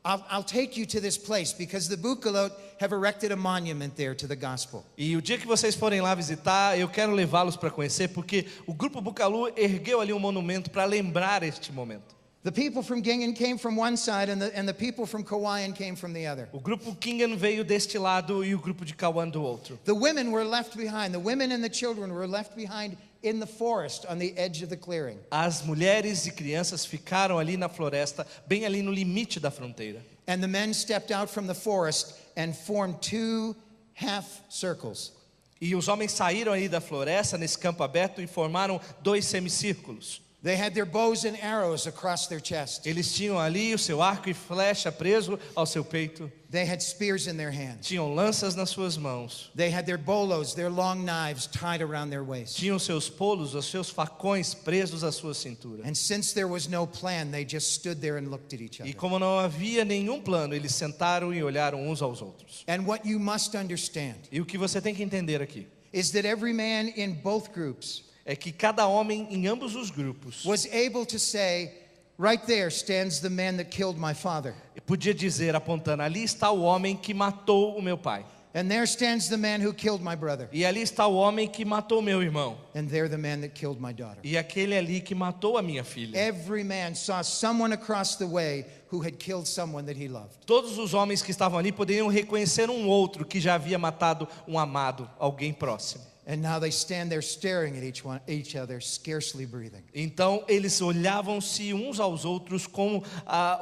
I'll take you to this place because the Bugkalot have erected a monument there to the gospel. E o dia que vocês forem lá visitar, eu quero levá-los para conhecer, porque o grupo Bugkalot ergueu ali um monumento para lembrar este momento. The people from Gingan came from one side, and the people from Kauaian came from the other. O grupo Gingan veio deste lado e o grupo de Kauai do outro. The women were left behind. The women and the children were left behind in the forest on the edge of the clearing. As mulheres e crianças ficaram ali na floresta, bem ali no limite da fronteira. And the men stepped out from the forest and formed two half circles. E os homens saíram aí da floresta, nesse campo aberto, e formaram dois semicírculos. They had their bows and arrows across their chest. Eles tinham ali o seu arco e flecha preso ao seu peito. They had spears in their hands. Tinham lanças nas suas mãos. They had their bolos, their long knives, tied around their waist. Tinham seus polos, os seus facões presos à sua cintura. And since there was no plan, they just stood there and looked at each other. E como não havia nenhum plano, eles sentaram e olharam uns aos outros. And what you must understand E o que você tem que entender aqui is that every man in both groups é que cada homem em ambos os grupos was able to say, right there stands the man that killed my father. podia dizer, apontando, ali está o homem que matou o meu pai. And there stands the man who killed my brother. E ali está o homem que matou meu irmão. And there the man that killed my daughter. E aquele ali que matou a minha filha. Every man saw someone across the way who had killed someone that he loved. Todos os homens que estavam ali poderiam reconhecer um outro que já havia matado um amado, alguém próximo. And now they stand there staring at each other, scarcely breathing. Então eles olhavam-se uns aos outros com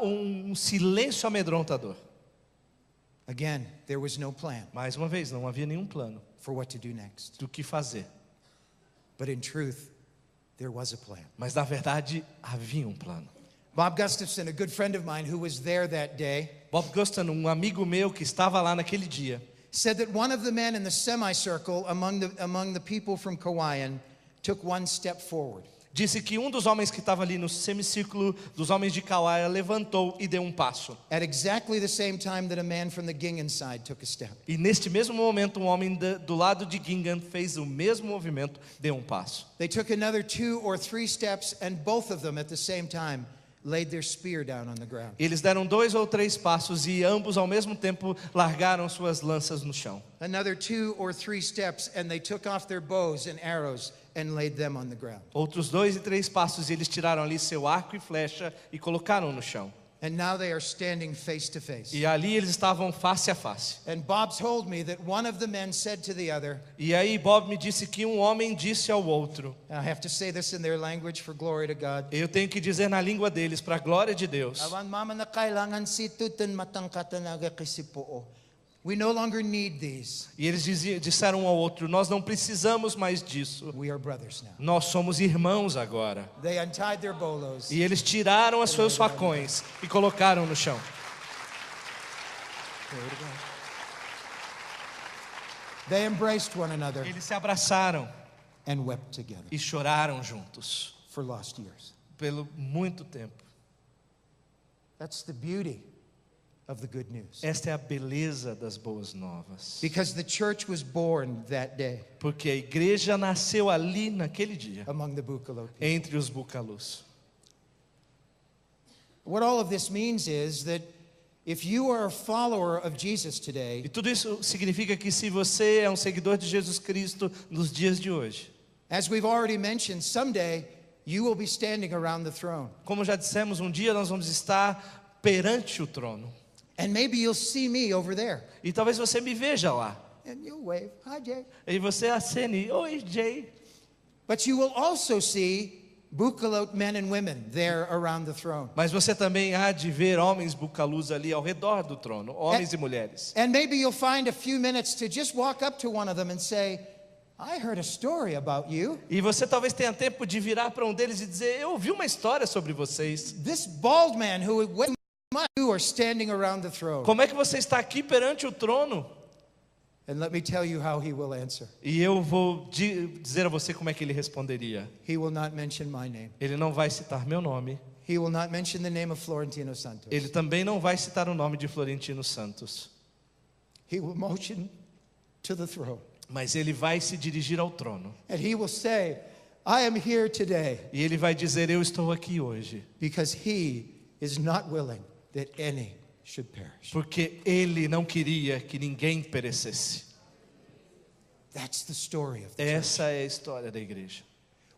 um silêncio amedrontador. Again, there was no plan Mais uma vez, não havia nenhum plano for what to do next. do que fazer. But in truth, there was a plan. Mas na verdade, havia um plano. Bob Gustafson, a good friend of mine who was there that day, Bob Guston, um amigo meu que estava lá naquele dia, said that one of the men in the semicircle among the people from Kauaian took one step forward. disse que um dos homens que estava ali no semicírculo dos homens de Kauai levantou e deu um passo. At exactly the same time that a man from the Gingan side took a step. E neste mesmo momento, um homem do lado de Gingan fez o mesmo movimento, deu um passo. They took another 2 or 3 steps, and both of them at the same time laid their spear down on the ground. Eles deram 2 ou 3 passos e ambos ao mesmo tempo largaram suas lanças no chão. Another 2 or 3 steps, and they took off their bows and arrows and laid them on the ground. Outros 2 e 3 passos e eles tiraram ali seu arco e flecha e colocaram no chão. And now they are standing face to face. E ali eles estavam face a face. And Bob told me that one of the men said to the other, E aí Bob me disse que um homem disse ao outro, I have to say this in their language for glory to God. eu tenho que dizer na língua deles para a glória de Deus. Awan mama na kailangan situten matangkatan agakisipo. We no longer need these. E eles disseram um ao outro, nós não precisamos mais disso. We are brothers now. Nós somos irmãos agora. They untied their bolos. E eles tiraram os seus facões e colocaram no chão. They embraced one another Eles se abraçaram and wept together e choraram juntos for lost years. pelo muito tempo. That's the beauty of the good news. Esta é a beleza das boas novas. Because the church was born that day Porque a igreja nasceu ali naquele dia, among the Bugkalot people. entre os Bugkalos. What all of this means is that if you are a follower of Jesus E today, tudo isso significa que se você é um seguidor de Jesus Cristo nos dias de hoje, as we've already mentioned, someday you will be standing around the throne. como já dissemos, um dia nós vamos estar perante o trono. And maybe you'll see me over there. E talvez você me veja lá. And you'll wave, hi Jay. E você acene, oi Jay. But you will also see Bugkalot men and women there around the throne. Mas você também há de ver homens Bugkalos ali ao redor do trono, homens e mulheres. And maybe you'll find a few minutes to just walk up to one of them and say, I heard a story about you. E você talvez tenha tempo de virar para um deles e dizer, eu ouvi uma história sobre vocês. This bald man who you are standing around the throne. Como é que você está aqui perante o trono? And let me tell you how he will answer. E eu vou dizer a você como é que ele responderia. He will not mention my name. Ele não vai citar meu nome. He will not mention the name of Florentino Santos. Ele também não vai citar o nome de Florentino Santos. He will motion to the throne. Mas ele vai se dirigir ao trono. And he will say, I am here today E ele vai dizer, eu estou aqui hoje. because he is not willing that any should perish. Porque ele não queria que ninguém perecesse. That's the story of the church. Essa é a história da igreja.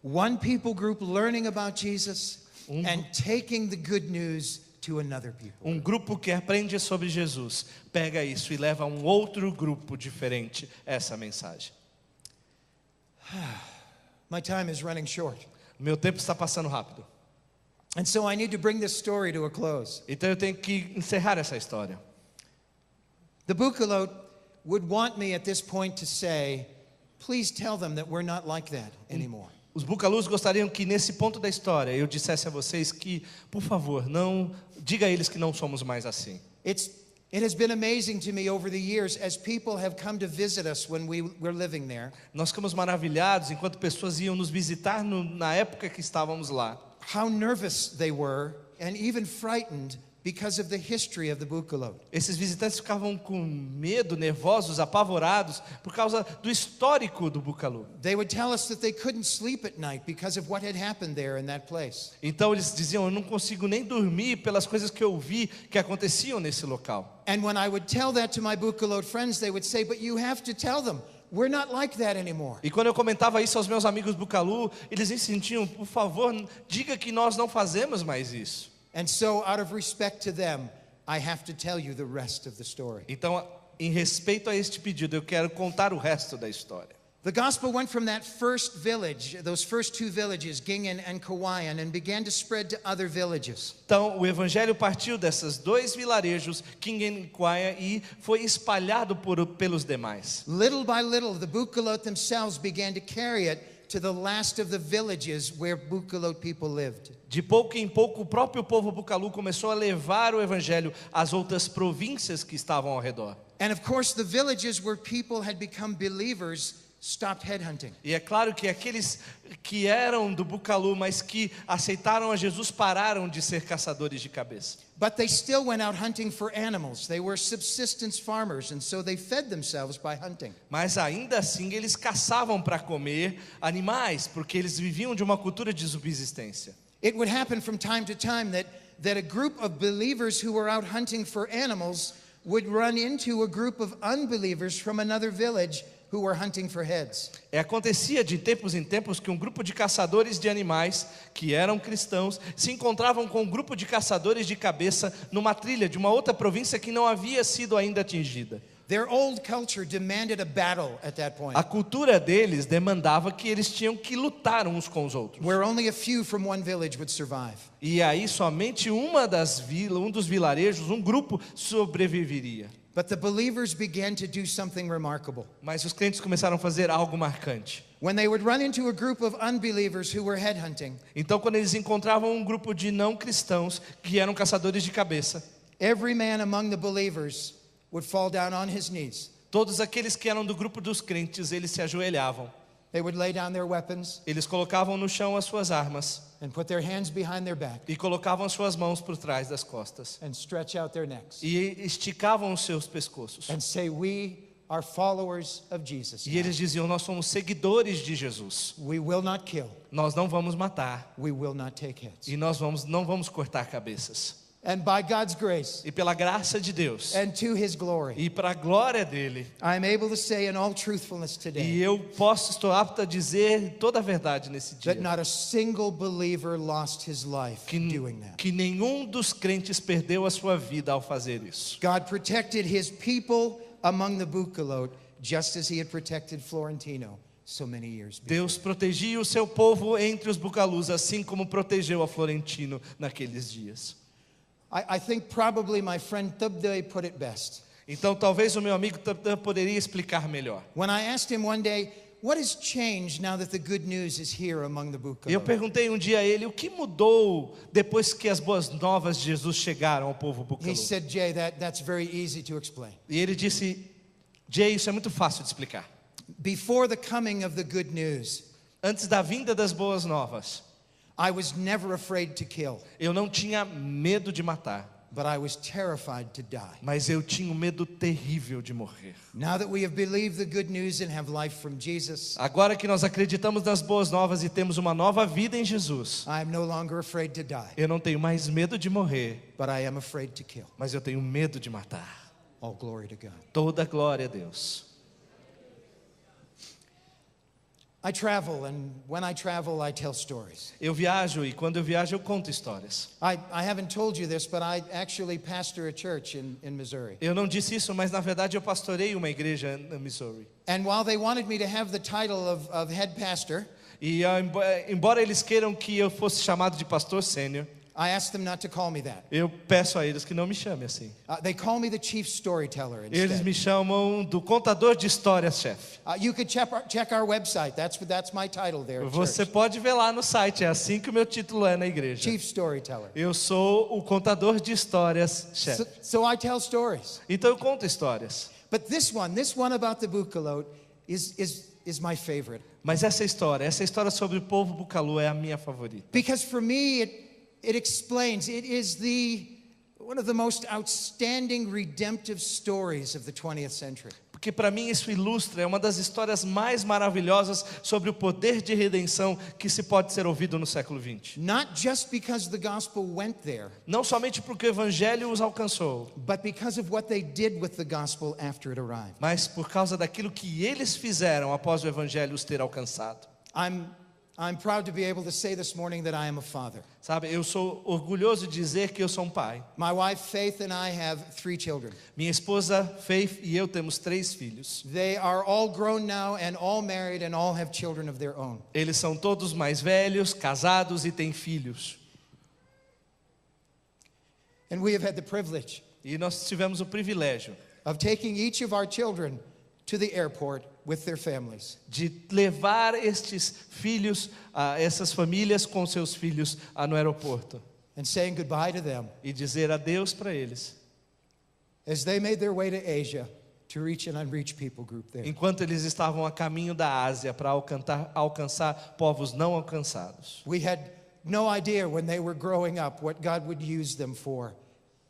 One people group learning about Jesus and taking the good news to another people. Um grupo que aprende sobre Jesus, pega isso e leva a um outro grupo diferente essa mensagem. My time is running short. Meu tempo está passando rápido. And so I need to bring this story to a close. Então eu tenho que encerrar essa história. The Bugkalot would want me at this point to say, please tell them that we're not like that anymore. Os Bugkalos gostariam que nesse ponto da história eu dissesse a vocês que, por favor, não diga a eles que não somos mais assim. It has been amazing to me over the years as people have come to visit us when we were living there. Nós ficamos maravilhados enquanto pessoas iam nos visitar na época que estávamos lá. How nervous they were and even frightened because of the history of the Bugkalot. Esses visitantes ficavam com medo, nervosos, apavorados por causa do histórico do Bugkalot. They would tell us that they couldn't sleep at night because of what had happened there in that place. Então eles diziam, eu não consigo nem dormir pelas coisas que eu vi que aconteciam nesse local. And when I would tell that to my Bugkalot friends, they would say, but you have to tell them, we're not like that anymore. E quando eu comentava isso aos meus amigos Bugkalu, eles insistiam, por favor, diga que nós não fazemos mais isso. And so, out of respect to them, I have to tell you the rest of the story. Então, em respeito a este pedido, eu quero contar o resto da história. The gospel went from that first village, those first two villages, Gingen and Kawayan, and began to spread to other villages. Então, o evangelho partiu dessas dois vilarejos, Gingen e Kawayan, e foi espalhado pelos demais. Little by little, the Bugkalot themselves began to carry it to the last of the villages where Bugkalot people lived. De pouco em pouco, o próprio povo Bugkalu começou a levar o evangelho às outras províncias que estavam ao redor. And of course, the villages where people had become believers stopped headhunting. E é claro que aqueles que eram do Bugkalu, mas que aceitaram a Jesus, pararam de ser caçadores de cabeça. But they still went out hunting for animals. They were subsistence farmers, and so they fed themselves by hunting. Mas ainda assim eles caçavam para comer animais, porque eles viviam de uma cultura de subsistência. It would happen from time to time that a group of believers who were out hunting for animals would run into a group of unbelievers from another village who were hunting for heads. Acontecia de tempos em tempos que um grupo de caçadores de animais, que eram cristãos, se encontravam com um grupo de caçadores de cabeça numa trilha de uma outra província que não havia sido ainda atingida. Their old culture demanded a battle at that point, A cultura deles demandava que eles tinham que lutar uns com os outros. where only a few from one village would survive. E aí somente um dos vilarejos, um grupo sobreviveria. But the believers began to do something remarkable. Mas os crentes começaram a fazer algo marcante. When they would run into a group of unbelievers who were headhunting, Então, quando eles encontravam um grupo de não cristãos que eram caçadores de cabeça, every man among the believers would fall down on his knees. todos aqueles que eram do grupo dos crentes, eles se ajoelhavam. They would lay down their weapons Eles colocavam no chão as suas armas and put their hands behind their back e colocavam as suas mãos por trás das costas and stretch out their necks e esticavam os seus pescoços. and say, we are followers of Jesus. E eles diziam: nós somos seguidores de Jesus. We will not kill. Nós não vamos matar We will not take hits. e nós não vamos cortar cabeças. And by God's grace E pela graça de Deus and to his glory, e para a glória dele, I am able to say in all truthfulness e today eu estou apto a dizer toda a verdade nesse dia, that not a single believer lost his life doing that. que nenhum dos crentes perdeu a sua vida ao fazer isso. God protected his people among the Bugkalot just as he had protected Florentino so many years before. Deus protegia o seu povo entre os Bugkalus, assim como protegeu a Florentino naqueles dias. I think probably my friend Tubde put it best. Então talvez o meu amigo poderia explicar melhor. When I asked him one day, what has changed now that the good news is here among the Eu Bugkalot? perguntei um dia a ele o que mudou depois que as boas novas de Jesus chegaram ao povo He Bugkalot. said, Jay, that's very easy to explain. E ele disse: Jay, isso é muito fácil de explicar. Before the coming of the good news, Antes da vinda das boas novas, I was never afraid to kill, eu não tinha medo de matar, but I was terrified to die. mas eu tinha um medo terrível de morrer. Now that we have believed the good news and have life from Jesus, Agora que nós acreditamos nas boas novas e temos uma nova vida em Jesus, I am no longer afraid to die, eu não tenho mais medo de morrer, but I am afraid to kill. mas eu tenho medo de matar. All glory to God. Toda glória a Deus. I travel, and when I travel, I tell stories. Eu viajo e quando eu viajo eu conto histórias. I haven't told you this, but I actually pastor a church in Missouri. Eu não disse isso, mas na verdade eu pastorei uma igreja no Missouri. And while they wanted me to have the title of head pastor, E embora eles queiram que eu fosse chamado de pastor sênior, I asked them not to call me that. eu peço a eles que não me chamem assim. They call me the chief storyteller Eles instead. me chamam do contador de histórias, chefe. You could check our website. That's my title there. At Você church. pode ver lá no site, é assim que o meu título é na igreja. Chief storyteller. Eu sou o contador de histórias, chefe. So I tell stories. Então eu conto histórias. But this one about the Bugkalot is my favorite. Mas essa história sobre o povo Bugkalot é a minha favorita. Because for me, it explains, it is one of the most outstanding redemptive stories of the 20th century. Porque para mim isso ilustra, é uma das histórias mais maravilhosas sobre o poder de redenção que se pode ser ouvido no século XX. Not just because the gospel went there, Não somente porque o evangelho os alcançou, but because of what they did with the gospel after it arrived. mas por causa daquilo que eles fizeram após o evangelho os ter alcançado. I'm proud to be able to say this morning that I am a father. Sabe, eu sou orgulhoso de dizer que eu sou um pai. My wife Faith and I have 3 children. Minha esposa Faith e eu temos 3 filhos. They are all grown now and all married and all have children of their own. Eles são todos mais velhos, casados e têm filhos. And we have had the privilege E nós tivemos o privilégio of taking each of our children to the airport with their families. de levar estes filhos, essas famílias com seus filhos no aeroporto And saying goodbye to them e dizer adeus para eles, as they made their way to Asia to reach an unreached people group there. enquanto eles estavam a caminho da Ásia para alcançar povos não alcançados. We had no idea when they were growing up what God would use them for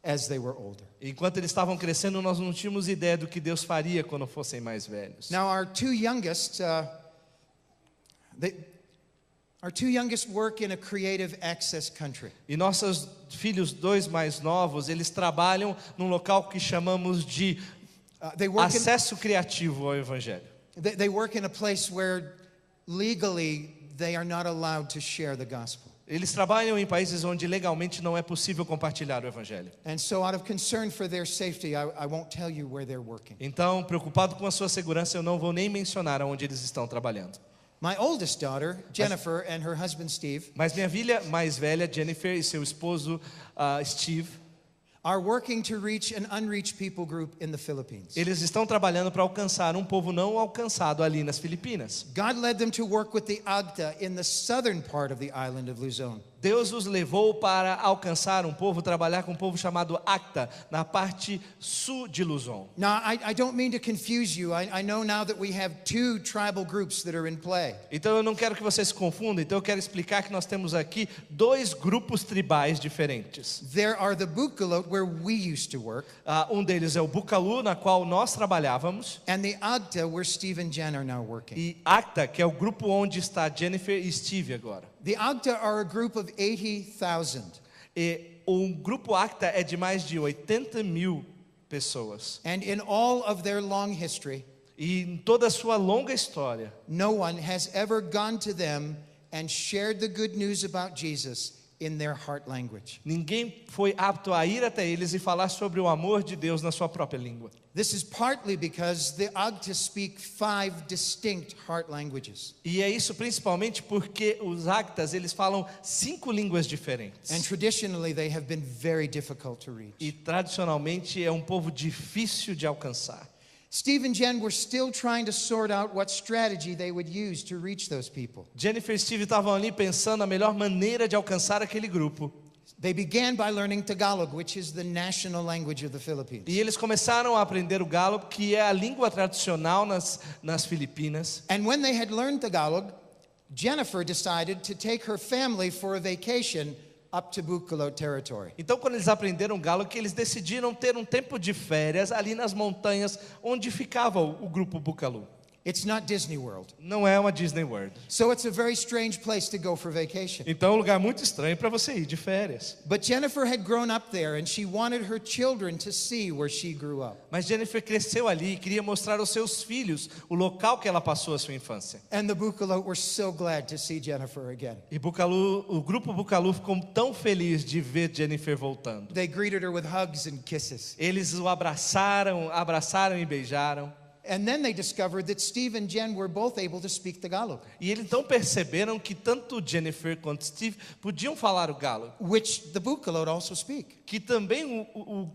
as they were older. Enquanto eles estavam crescendo, nós não tínhamos ideia do que Deus faria quando fossem mais velhos. Now our two youngest work in a creative access country. E nossos filhos 2 mais novos, eles trabalham num local que chamamos de They work acesso criativo ao evangelho. they work in a place where legally they are not allowed to share the gospel. Eles trabalham em países onde legalmente não é possível compartilhar o evangelho. And so out of concern for their safety, I won't tell you where they're working. Então, preocupado com a sua segurança, eu não vou nem mencionar aonde eles estão trabalhando. My oldest daughter, Jennifer, and her husband Steve, Mas minha filha mais velha, Jennifer, e seu esposo Steve, are working to reach an unreached people group in the Philippines. eles estão trabalhando para alcançar um povo não alcançado ali nas Filipinas. God led them to work with the Agta in the southern part of the island of Luzon. Deus os levou para alcançar um povo, trabalhar com um povo chamado Acta, na parte sul de Luzon. Now, I don't mean to confuse you. I know now that we have two tribal groups that are in play. Então eu não quero que vocês se confundam, então eu quero explicar que nós temos aqui dois grupos tribais diferentes. There are the Bugkalot, where we used to work, Um deles é o Bugkalot, na qual nós trabalhávamos, and the Agta, where Steve and Jen are now working. e Acta, que é o grupo onde está Jennifer e Steve agora. The Agta are a group of 80,000. E o grupo Acta é de mais de 80.000 pessoas. And in all of their long history, E em toda a sua longa história, no one has ever gone to them and shared the good news about Jesus in their heart language. ninguém foi apto a ir até eles e falar sobre o amor de Deus na sua própria língua. This is partly because the Agta speak 5 distinct heart languages. E é isso principalmente porque os Actas, eles falam 5 línguas diferentes. And traditionally they have been very difficult to reach. E tradicionalmente é um povo difícil de alcançar. Steve and Jen were still trying to sort out what strategy they would use to reach those people. Jennifer e Steve estavam ali pensando a melhor maneira de alcançar aquele grupo. They began by learning Tagalog, which is the national language of the Philippines. E eles começaram a aprender o galo, que é a língua tradicional nas Filipinas. And when they had learned Tagalog, Jennifer decided to take her family for a vacation up to Bugkalot territory. Então, quando eles aprenderam galo, que eles decidiram ter um tempo de férias ali nas montanhas onde ficava o grupo Bugkalot. It's not Disney World. Não é uma Disney World. So it's a very strange place to go for vacation. Então é um lugar muito estranho para você ir de férias. But Jennifer had grown up there and she wanted her children to see where she grew up. Mas Jennifer cresceu ali e queria mostrar aos seus filhos o local que ela passou a sua infância. And the Bugkalot were so glad to see Jennifer again. E o grupo Bugkalot ficou tão feliz de ver Jennifer voltando. They greeted her with hugs and kisses. Eles o abraçaram e beijaram. And then they discovered that Steve and Jen were both able to speak Tagalog, E eles então perceberam que tanto Jennifer quanto Steve podiam falar o galo, which the Bugkalot also speak. que também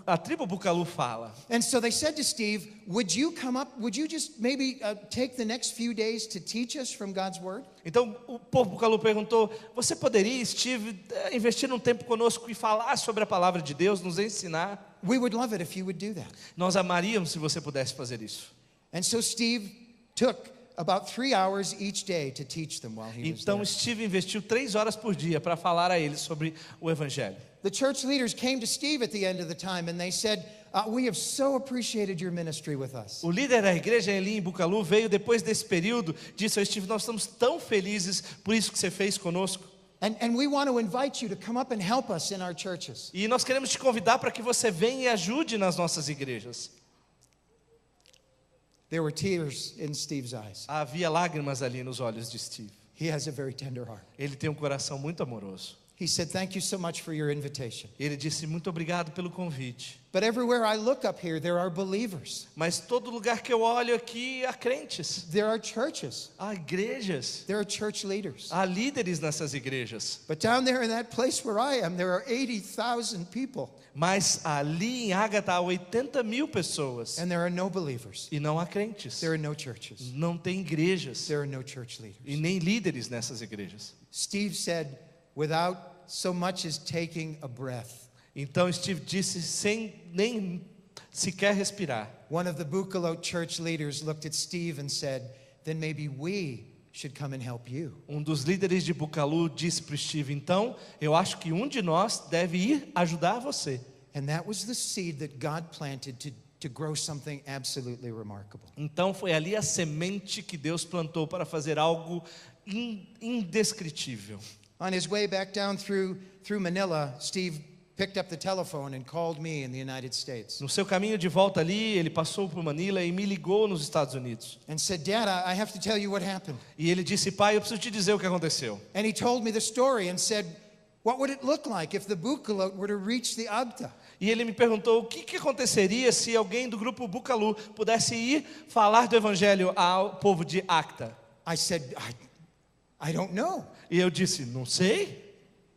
a tribo Bugkalot fala. And so they said to Steve, would you come up, would you just maybe take the next few days to teach us from God's Word? Então o povo Bugkalot perguntou: você poderia, Steve, investir um tempo conosco e falar sobre a palavra de Deus, nos ensinar? We would love it if you would do that. Nós amaríamos se você pudesse fazer isso. And so Steve took about 3 hours each day to teach them while he was Então there. Steve investiu 3 horas por dia para falar a eles sobre o evangelho. The church leaders came to Steve at the end of the time and they said, we have so appreciated your ministry with us. O líder da igreja ali em Bugkalot veio depois desse período, disse ao Steve: nós estamos tão felizes por isso que você fez conosco. And we want to invite you to come up and help us in our churches. E nós queremos te convidar para que você venha e ajude nas nossas igrejas. There were tears in Steve's eyes. Havia lágrimas ali nos olhos de Steve. He has a very tender heart. Ele tem um coração muito amoroso. He said, thank you so much for your invitation. Ele disse: muito obrigado pelo convite. But everywhere I look up here, there are believers. Mas todo lugar que eu olho aqui há crentes, There are churches. há igrejas, There are church leaders. há líderes nessas igrejas. But down there in that place where I am, there are 80,000 people. Mas ali em Ágata há 80.000 pessoas And there are no believers. e não há crentes. There are no churches. Não tem igrejas There are no church leaders. e nem líderes nessas igrejas. Steve said, without so much as taking a breath, Então Steve disse sem nem sequer respirar. one of the Bugkalot church leaders looked at Steve and said, then maybe we should come and help you. Um dos líderes de Bugkalot disse para o Steve: então, eu acho que um de nós deve ir ajudar você. And that was the seed that God planted to grow something absolutely remarkable. Então foi ali a semente que Deus plantou para fazer algo indescritível. On his way back down through Manila, Steve picked up the telephone and called me in the United States No seu caminho de volta ali, ele passou por Manila e me ligou nos Estados Unidos. and said, Dad, I have to tell you what happened. E ele disse: pai, eu preciso te dizer o que aconteceu. And he told me the story and said, what would it look like if the Bugkalot were to reach the Agta? E ele me perguntou o que aconteceria se alguém do grupo Bugkalot pudesse ir falar do evangelho ao povo de Acta. I said, I don't know, E eu disse: não sei,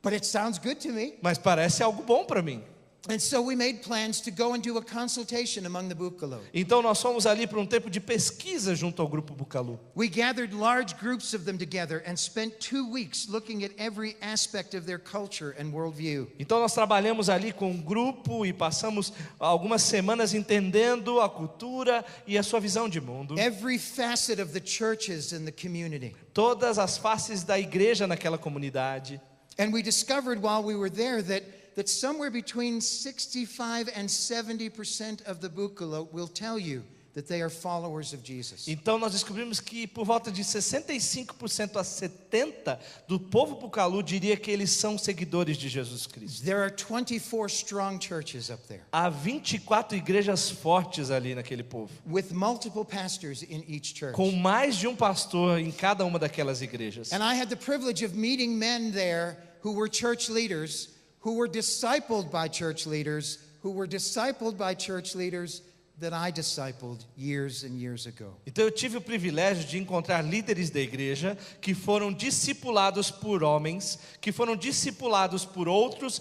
but it sounds good to me. mas parece algo bom para mim. And so we made plans to go and do a consultation among the Bugkalot. Então nós fomos ali para um tempo de pesquisa junto ao grupo Bugkalot. We gathered large groups of them together and spent 2 weeks looking at every aspect of their culture and worldview. Então nós trabalhamos ali com um grupo e passamos algumas semanas entendendo a cultura e a sua visão de mundo. Every facet of the churches in the community. Todas as faces da igreja naquela comunidade. And we discovered while we were there that somewhere between 65 and 70% of the Bugkalot will tell you that they are followers of Jesus. Então nós descobrimos que por volta de 65% a 70% do povo Bugkalot diria que eles são seguidores de Jesus Cristo. There are 24 strong churches up there. Há 24 igrejas fortes ali naquele povo, With multiple pastors in each church. com mais de um pastor em cada uma daquelas igrejas. And I had the privilege of meeting men there who were church leaders, who were discipled by church leaders, who were discipled by church leaders that I discipled years and years ago. Então eu tive o privilégio de encontrar líderes da igreja que foram discipulados por homens, que foram discipulados por outros,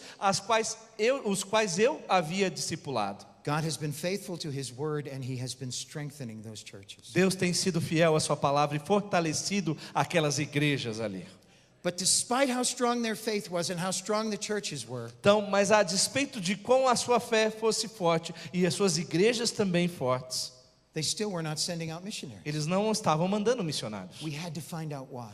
os quais eu havia discipulado. God has been faithful to his word and he has been strengthening those churches. Deus tem sido fiel à sua palavra e fortalecido aquelas igrejas ali. But despite how strong their faith was and how strong the churches were, Então, mas a despeito de quão a sua fé fosse forte e as suas igrejas também fortes, they still were not sending out missionaries. eles não estavam mandando missionários. We had to find out why.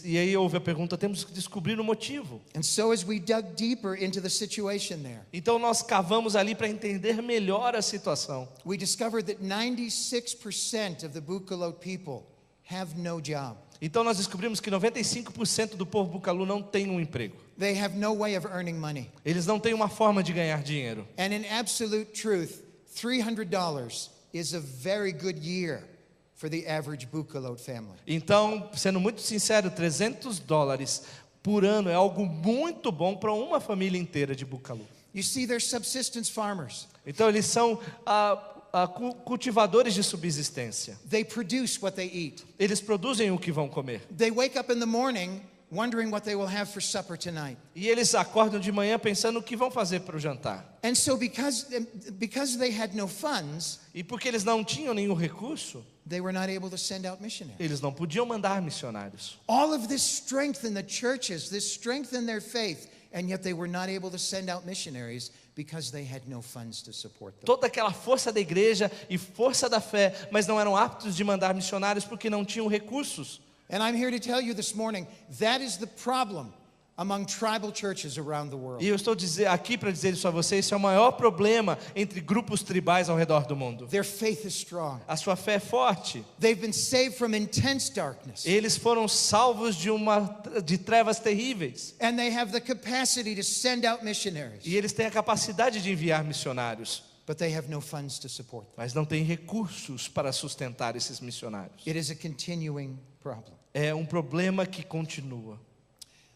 E aí houve a pergunta, temos que descobrir o motivo. And so as we dug deeper into the situation there, Então nós cavamos ali para entender melhor a situação. we discovered that 96% of the Bugkalot people have no job. Então nós descobrimos que 95% do povo Bugkalot não tem um emprego. They have no way of earning money. Eles não têm uma forma de ganhar dinheiro. And in absolute truth, $300 is a very good year for the average Bugkalot family. Então, sendo muito sincero, $300 por ano é algo muito bom para uma família inteira de Bugkalot. You see, they're subsistence farmers. Então eles são cultivadores de subsistência. They produce what they eat. Eles produzem o que vão comer. They wake up in the morning wondering what they will have for supper tonight. E eles acordam de manhã pensando o que vão fazer para o jantar. And so because they had no funds, E porque eles não tinham nenhum recurso, they were not able to send out missionaries. eles não podiam mandar missionários. All of this strength in the churches, this strength in their faith, and yet they were not able to send out missionaries because they had no funds to support them. Toda aquela força da igreja e força da fé, mas não eram aptos de mandar missionários porque não tinham recursos. And I'm here to tell you this morning, that is the problem among tribal churches around the world. E eu estou aqui para dizer isso a vocês, esse é o maior problema entre grupos tribais ao redor do mundo. Their faith is strong. A sua fé é forte. They've been saved from intense darkness. Eles foram salvos de trevas terríveis. And they have the capacity to send out missionaries. E eles têm a capacidade de enviar missionários. But they have no funds to support them. Mas não têm recursos para sustentar esses missionários. It is a continuing problem. É um problema que continua.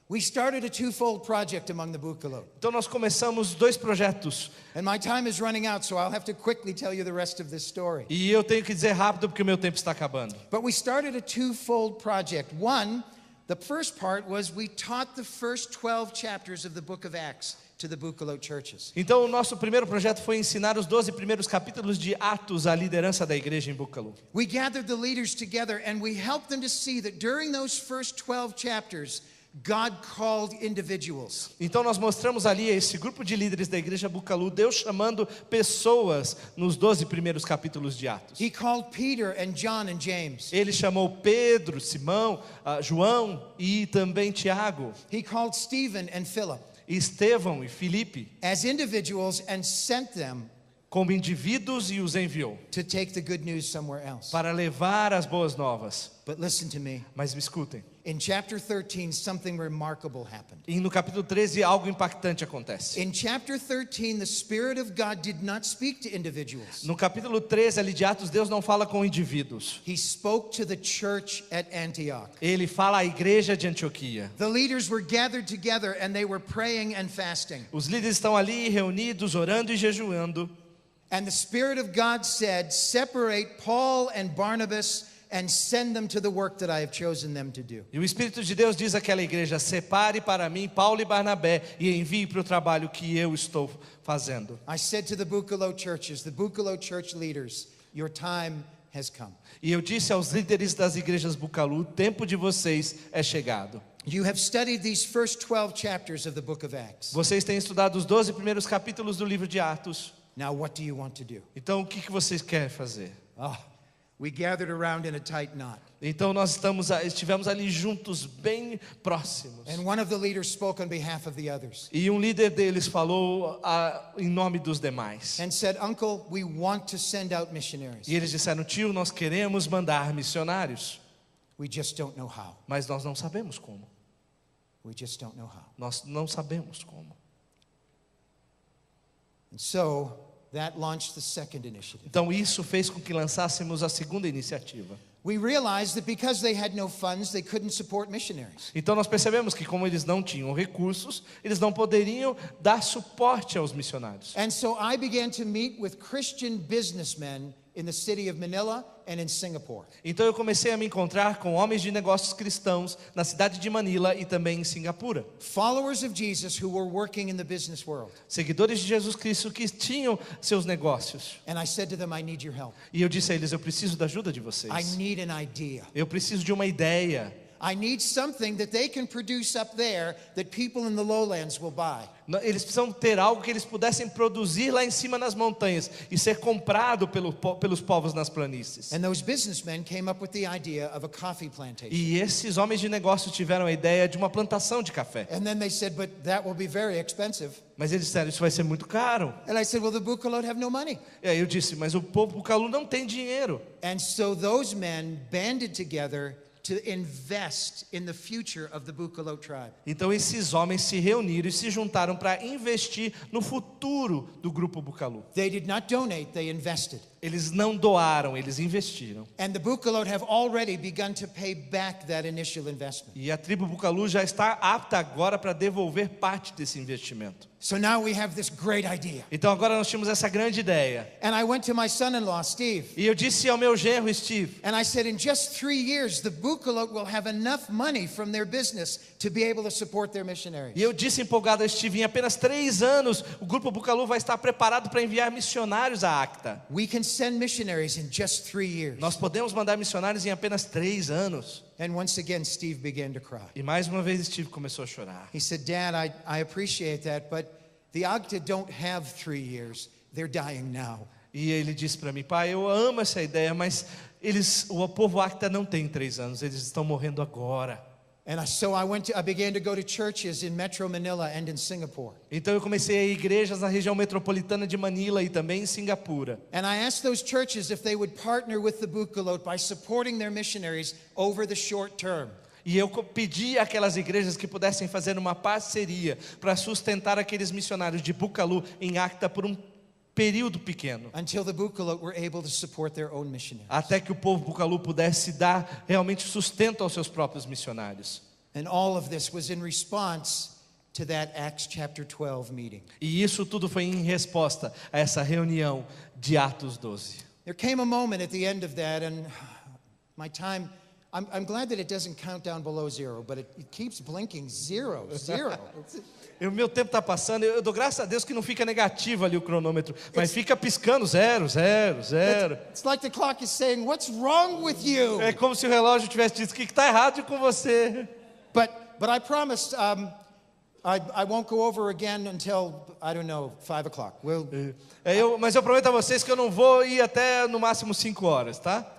We started a twofold project among the Bugkalot. Então nós começamos 2 projetos. And my time is running out, so I'll have to quickly tell you the rest of this story. E eu tenho que dizer rápido porque o meu tempo está acabando. But we started a twofold project. One, the first part was we taught the first 12 chapters of the book of Acts to the Bugkalot churches. Então o nosso primeiro projeto foi ensinar os 12 primeiros capítulos de Atos à liderança da igreja em Bugkalot. We gathered the leaders together and we helped them to see that during those first 12 chapters, God called individuals. Então nós mostramos ali esse grupo de líderes da igreja Bugkalot, Deus chamando pessoas nos 12 primeiros capítulos de Atos. He called Peter and John and James. Ele chamou Pedro, Simão, João e também Tiago, He called Stephen and Philip Estevão e Filipe as individuals and sent them como indivíduos e os enviou to take the good news somewhere else. para levar as boas novas. But listen to me. Mas me escutem, In chapter 13, something remarkable happened. e no capítulo 13 algo impactante acontece. In chapter 13, the Spirit of God did not speak to individuals. No capítulo 13 ali de Atos, Deus não fala com indivíduos. He spoke to the church at Antioch. Ele fala à igreja de Antioquia. The leaders were gathered together and they were praying and fasting. Os líderes estão ali reunidos, orando e jejuando. And the Spirit of God said, separate Paul and Barnabas and send them to the work that I have chosen them to do. E o Espírito de Deus diz àquela igreja: separe para mim Paulo e Barnabé e envie para o trabalho que eu estou fazendo. I said to the Bugkalot churches, the Bugkalot church leaders, your time has come. E eu disse aos líderes das igrejas Bugkalot: o tempo de vocês é chegado. You have studied these first 12 chapters of the book of Acts. Vocês têm estudado os 12 primeiros capítulos do livro de Atos. Now what do you want to do? Então o que vocês querem fazer? Oh, we gathered around in a tight knot. Então nós estivemos ali juntos, bem próximos. And one of the leaders spoke on behalf of the others. E um líder deles falou em nome dos demais. And said, Uncle, we want to send out missionaries. E eles disseram: tio, nós queremos mandar missionários. We just don't know how. Mas nós não sabemos como. We just don't know how. Nós não sabemos como. And so that launched the second initiative. Então isso fez com que lançássemos a segunda iniciativa. We realized that because they had no funds, they couldn't support missionaries. Então nós percebemos que como eles não tinham recursos, eles não poderiam dar suporte aos missionários. And so I began to meet with Christian businessmen in the city of Manila and in Singapore. Então eu comecei a me encontrar com homens de negócios cristãos na cidade de Manila e também em Singapura. Followers of Jesus who were working in the business world. Seguidores de Jesus Cristo que tinham seus negócios. And I said to them, I need your help. E eu disse a eles: eu preciso da ajuda de vocês. I need an idea. Eu preciso de uma ideia. I need something that they can produce up there that people in the lowlands will buy. Eles precisam ter algo que eles pudessem produzir lá em cima nas montanhas e ser comprado pelos povos nas planícies. And those businessmen came up with the idea of a coffee plantation. E esses homens de negócio tiveram a ideia de uma plantação de café. And then they said, but that will be very expensive. Mas eles disseram: isso vai ser muito caro. And I said, well, the Bugkalot have no money. E aí eu disse: mas o povo Bugkalot não tem dinheiro. And so those men banded together to invest in the future of the Bugkalot tribe. Então esses homens se reuniram e se juntaram para investir no futuro do grupo Bugkalot. They did not donate, they invested. Eles não doaram, eles investiram. And the Bugkalot have already begun to pay back that initial investment. E a tribo Bugkalot já está apta agora para devolver parte desse investimento. So now we have this great idea. Então agora nós tínhamos essa grande ideia. And I went to my son-in-law, Steve. E eu disse ao meu genro Steve. And I said, in just 3 years, the Bugkalot will have enough money from their business to be able to support their missionaries. E eu disse empolgado a Steve: em apenas 3 anos, o grupo Bugkalot vai estar preparado para enviar missionários a Acta. We can send missionaries in just 3 years. Nós podemos mandar missionários em apenas 3 anos. And once again, Steve began to cry. E mais uma vez Steve começou a chorar. He said, Dad, I appreciate that, but the Agta don't have 3 years. They're dying now. E ele disse para mim: pai, eu amo essa ideia, mas o povo Acta não tem 3 anos, eles estão morrendo agora. And so I began to go to churches in Metro Manila and in Singapore. Então eu comecei a ir a igrejas na região metropolitana de Manila e também em Singapura. And I asked those churches if they would partner with the Bugkalot by supporting their missionaries over the short term. E eu pedi àquelas igrejas que pudessem fazer uma parceria para sustentar aqueles missionários de Bugkalot em Acta por um período pequeno. Until the Bugkalot were able to support their own missionaries. Até que o povo Bugkalot pudesse dar realmente sustento aos seus próprios missionários. And all of this was in response to that Acts chapter 12 meeting. E isso tudo foi em resposta a essa reunião de Atos 12. There came a moment at the end of that, and my time, I'm glad that it doesn't count down below 0, but it keeps blinking 0, 0. O meu tempo está passando, eu dou graças a Deus que não fica negativo ali o cronômetro, mas fica piscando 0, 0, 0. It's like the clock is saying, what's wrong with you? É como se o relógio tivesse dito: o que está errado com você? But I promised I won't go over again until, I don't know, 5 o'clock. Mas eu prometo a vocês que eu não vou ir até no máximo 5 horas, tá?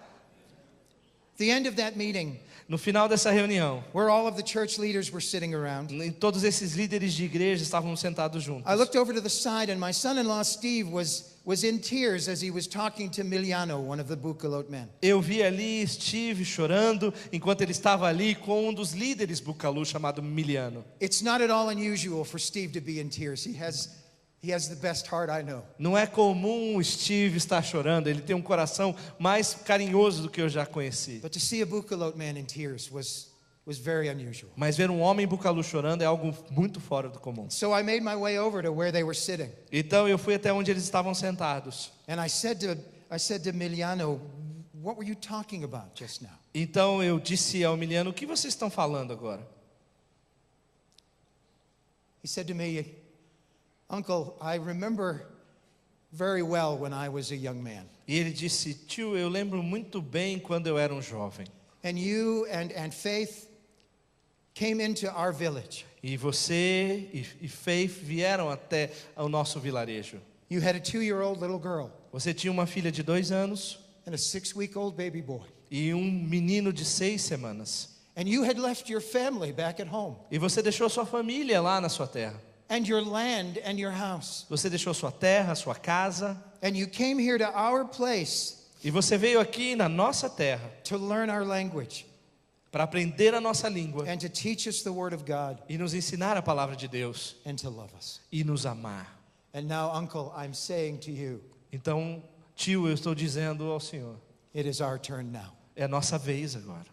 The end of that meeting, No final dessa reunião, where all of the church leaders were sitting around, todos esses líderes de igreja estavam sentados juntos. I looked over to the side, and my son-in-law Steve was in tears as he was talking to Miliano, one of the Bugkalot men. Eu vi ali Steve chorando enquanto ele estava ali com um dos líderes Bugkalot chamado Miliano. It's not at all unusual for Steve to be in tears. He has the best heart I know. Não é comum o Steve estar chorando, ele tem um coração mais carinhoso do que eu já conheci. But to see a Bugkalot man in tears was very unusual. Mas ver um homem Bugkalot chorando é algo muito fora do comum. So I made my way over to where they were sitting. Então eu fui até onde eles estavam sentados. And I said to Miliano, what were you talking about just now? Então eu disse ao Emiliano, o que vocês estão falando agora? He said to me, Uncle, I remember very well when I was a young man. E ele disse, tio, eu lembro muito bem quando eu era um jovem. And you and Faith came into our village. E você e Faith vieram até o nosso vilarejo. You had a 2-year-old little girl Você tinha uma filha de 2 anos and a 6-week-old baby boy. e um menino de 6 semanas. And you had left your family back at home. E você deixou sua família lá na sua terra. And your land and your house. Você deixou sua terra, sua casa. And you came here to our place E você veio aqui na nossa terra to learn our language para aprender a nossa língua and to teach us the word of God e nos ensinar a palavra de Deus and to love us. e nos amar. And now, Uncle, I'm saying to you, Então, tio, eu estou dizendo ao Senhor, it is our turn now. é a nossa vez agora.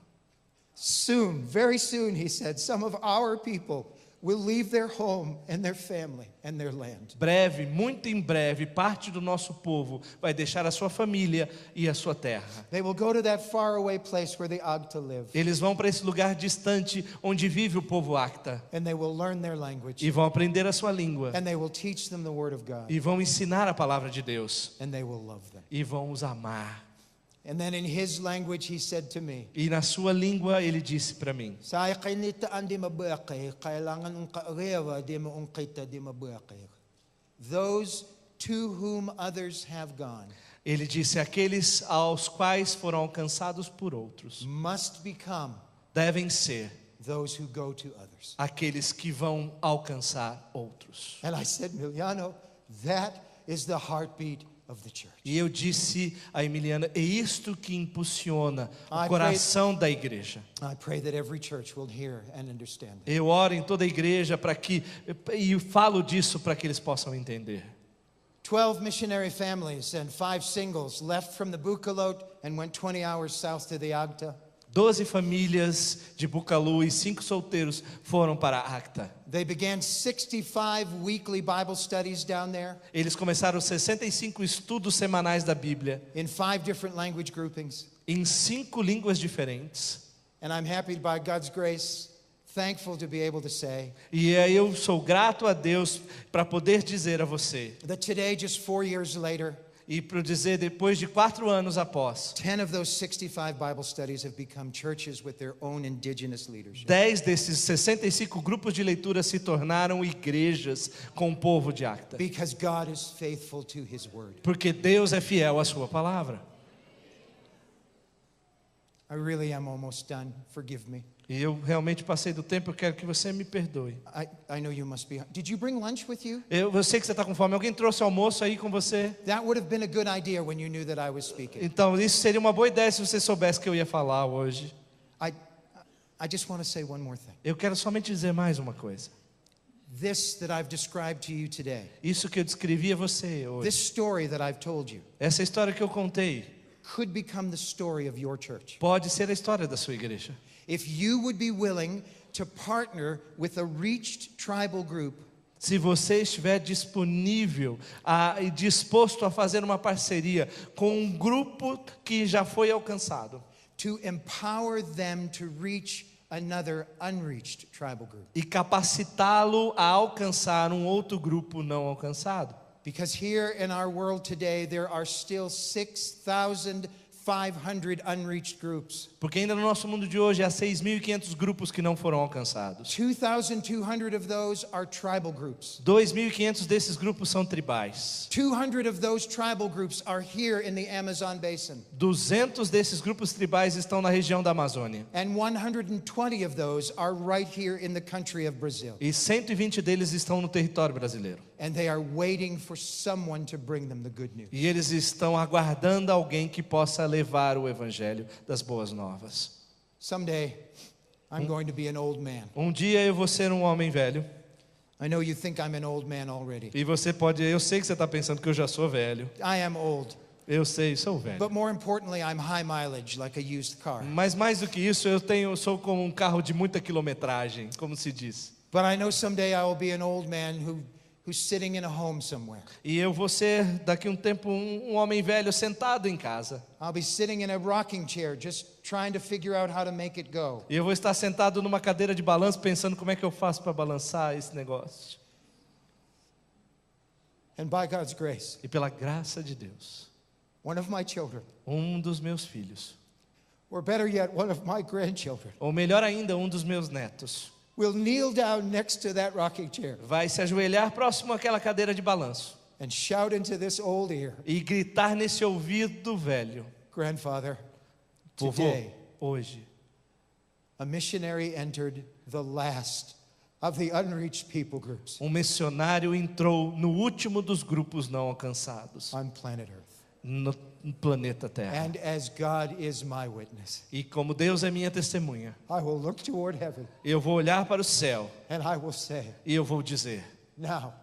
Soon, very soon, he said, some of our people will leave their home and their family and their land. Breve, muito em breve, parte do nosso povo vai deixar a sua família e a sua terra. They will go to that faraway place where the Agta live. Eles vão para esse lugar distante onde vive o povo Acta And they will learn their language. e vão aprender a sua língua And they will teach them the word of God. e vão ensinar a palavra de Deus And they will love them. e vão os amar. And then in his language he said to me, E na sua língua ele disse para mim: "Sa kinitaan di mabuakay, kailangan ng kaarewa di maungkita di mabuakay. Those to whom others have gone ele disse, aqueles aos quais foram alcançados por outros must become devem ser those who go to others." aqueles que vão alcançar outros. And I said, Emiliano, that is the heartbeat of the church. E eu disse a Emiliana, é isto que impulsiona o I coração da igreja. I pray that every church will hear and understand that. Eu oro em toda a igreja para que, e falo disso para que eles possam entender. 12 missionary families and 5 singles left from the Bugkalot and went 20 hours south to the Agta. 12 famílias de Bugkalot e 5 solteiros foram para Acta. They began 65 weekly Bible studies down there Eles começaram 65 estudos semanais da Bíblia in 5 different language groupings. em 5 línguas diferentes. And I'm happy by God's grace, thankful to be able to say E aí eu sou grato a Deus para poder dizer a você, that today, just 4 years later, e para dizer depois de 4 anos após, 10 of those 65 Bible studies have become churches with their own indigenous leadership. 10 desses 65 grupos de leitura se tornaram igrejas com o povo de Acta. Because God is faithful to His word. Porque Deus é fiel à sua palavra. I really am almost done. Forgive me. E eu realmente passei do tempo, eu quero que você me perdoe. I know you must be. Did you bring lunch with you? Eu sei que você está com fome. Alguém trouxe almoço aí com você? That would have been a good idea when you knew that I was speaking. Então, isso seria uma boa ideia se você soubesse que eu ia falar hoje. I just want to say one more thing. Eu quero somente dizer mais uma coisa. This that I've described to you today, Isso que eu descrevi a você this hoje, story that I've told you, essa história que eu contei, could become the story of your church. pode ser a história da sua igreja. If you would be willing to partner with a reached tribal group Se você estiver disponível e disposto a fazer uma parceria com um grupo que já foi alcançado to empower them to reach another unreached tribal group. e capacitá-lo a alcançar um outro grupo não alcançado. Because here in our world today, there are still 6,500 unreached groups. Porque ainda no nosso mundo de hoje há 6.500 grupos que não foram alcançados. 2,200 of those are tribal groups. 2.500 desses grupos são tribais. 200 of those tribal groups are here in the Amazon basin. 200 desses grupos tribais estão na região da Amazônia. And 120 of those are right here in the country of Brazil. E 120 deles estão no território brasileiro. And they are waiting for someone to bring them the good news. E eles estão aguardando alguém que possa levar o evangelho das boas novas. Someday, I'm going to be an old man. Um dia eu vou ser um homem velho. I know you think I'm an old man already. E você pode, eu sei que você está pensando que eu já sou velho. I am old. Eu sei, sou velho. But more importantly, I'm high mileage, like a used car. Mas mais do que isso, eu sou como um carro de muita quilometragem, como se diz. But I know someday I will be an old man who who's sitting in a home somewhere. E eu vou ser, daqui a um tempo, um homem velho sentado em casa. I'll be sitting in a rocking chair just trying to figure out how to make it go. E eu vou estar sentado numa cadeira de balanço pensando como é que eu faço para balançar esse negócio. And by God's grace, E pela graça de Deus, one of my children, um dos meus filhos, or better yet, one of my grandchildren, ou melhor ainda, um dos meus netos, will kneel down next to that rocking chair vai se ajoelhar próximo àquela cadeira de balanço and shout into this old ear, e gritar nesse ouvido velho: Grandfather, vovô, today hoje a missionary entered the last of the unreached people groups um missionário entrou no último dos grupos não alcançados on planet Earth. no planeta Terra. And as God is my witness, E como Deus é minha testemunha, I will look toward heaven eu vou olhar para o céu and I will say, e eu vou dizer: now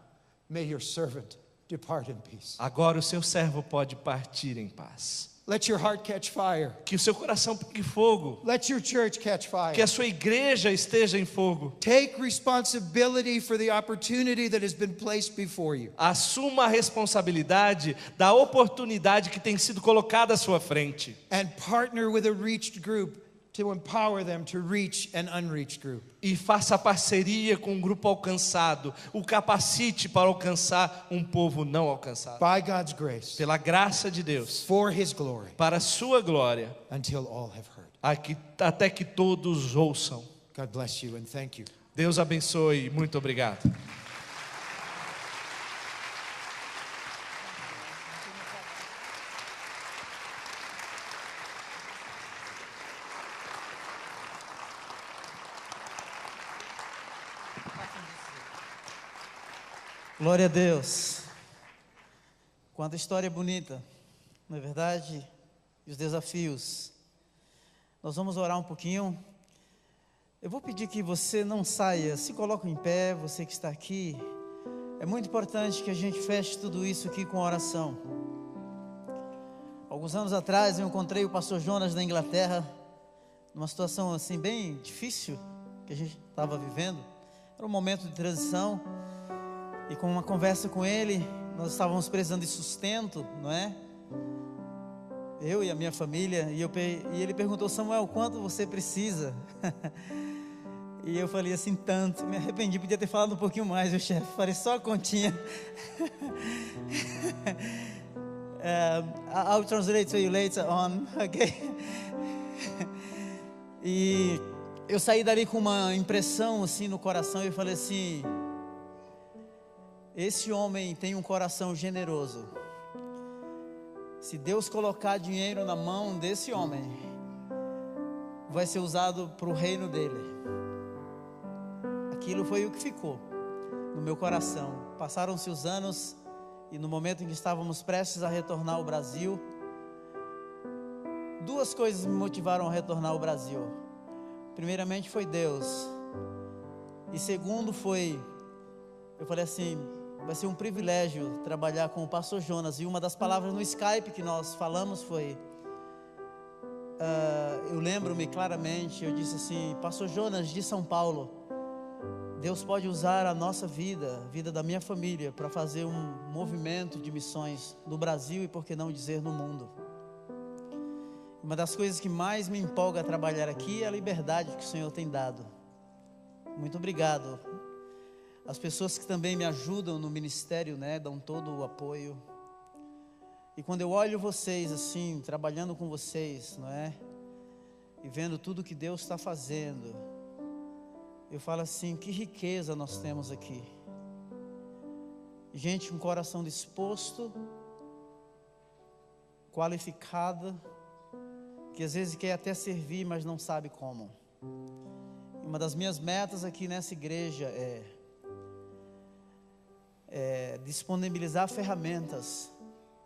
may your servant depart in peace. agora o seu servo pode partir em paz. Let your heart catch fire. Que o seu coração pegue fogo, Let your church catch que fire. a sua igreja esteja em fogo. Take responsibility for the opportunity that has been placed before you. Assuma a responsabilidade da oportunidade que tem sido colocada à sua frente. And partner with a reached group to empower them to reach an unreached group. E faça parceria com um grupo alcançado. O capacite para alcançar um povo não alcançado. By God's grace, Pela graça de Deus, for His glory, para a sua glória, until all have heard. até que todos ouçam. God bless you and thank you. Deus abençoe e muito obrigado. Glória a Deus. Quanta história bonita, não é verdade? E os desafios. Nós vamos orar um pouquinho. Eu vou pedir que você não saia, se coloque em pé, você que está aqui. É muito importante que a gente feche tudo isso aqui com oração. Alguns anos atrás eu encontrei o pastor Jonas na Inglaterra, numa situação assim bem difícil que a gente estava vivendo. Era um momento de transição. E com uma conversa com ele, nós estávamos precisando de sustento, não é? Eu e a minha família. E ele perguntou: Samuel, quanto você precisa? E eu falei assim: tanto. Me arrependi, podia ter falado um pouquinho mais, o chefe. Falei só a continha. I'll translate to you later on, ok? E eu saí dali com uma impressão assim no coração. E eu falei assim: esse homem tem um coração generoso. Se Deus colocar dinheiro na mão desse homem, vai ser usado para o reino dele. Aquilo foi o que ficou no meu coração. Passaram-se os anos e no momento em que estávamos prestes a retornar ao Brasil, duas coisas me motivaram a retornar ao Brasil. Primeiramente foi Deus. E segundo foi, eu falei assim: vai ser um privilégio trabalhar com o pastor Jonas. E uma das palavras no Skype que nós falamos foi, eu lembro-me claramente, eu disse assim: pastor Jonas de São Paulo, Deus pode usar a nossa vida, a vida da minha família, para fazer um movimento de missões no Brasil e, por que não dizer, no mundo. Uma das coisas que mais me empolga a trabalhar aqui é a liberdade que o Senhor tem dado. Muito obrigado. As pessoas que também me ajudam no ministério, né, dão todo o apoio. E quando eu olho vocês assim, trabalhando com vocês, não é? E vendo tudo que Deus está fazendo, eu falo assim: que riqueza nós temos aqui. Gente com coração disposto, qualificada, que às vezes quer até servir, mas não sabe como. E uma das minhas metas aqui nessa igreja é disponibilizar ferramentas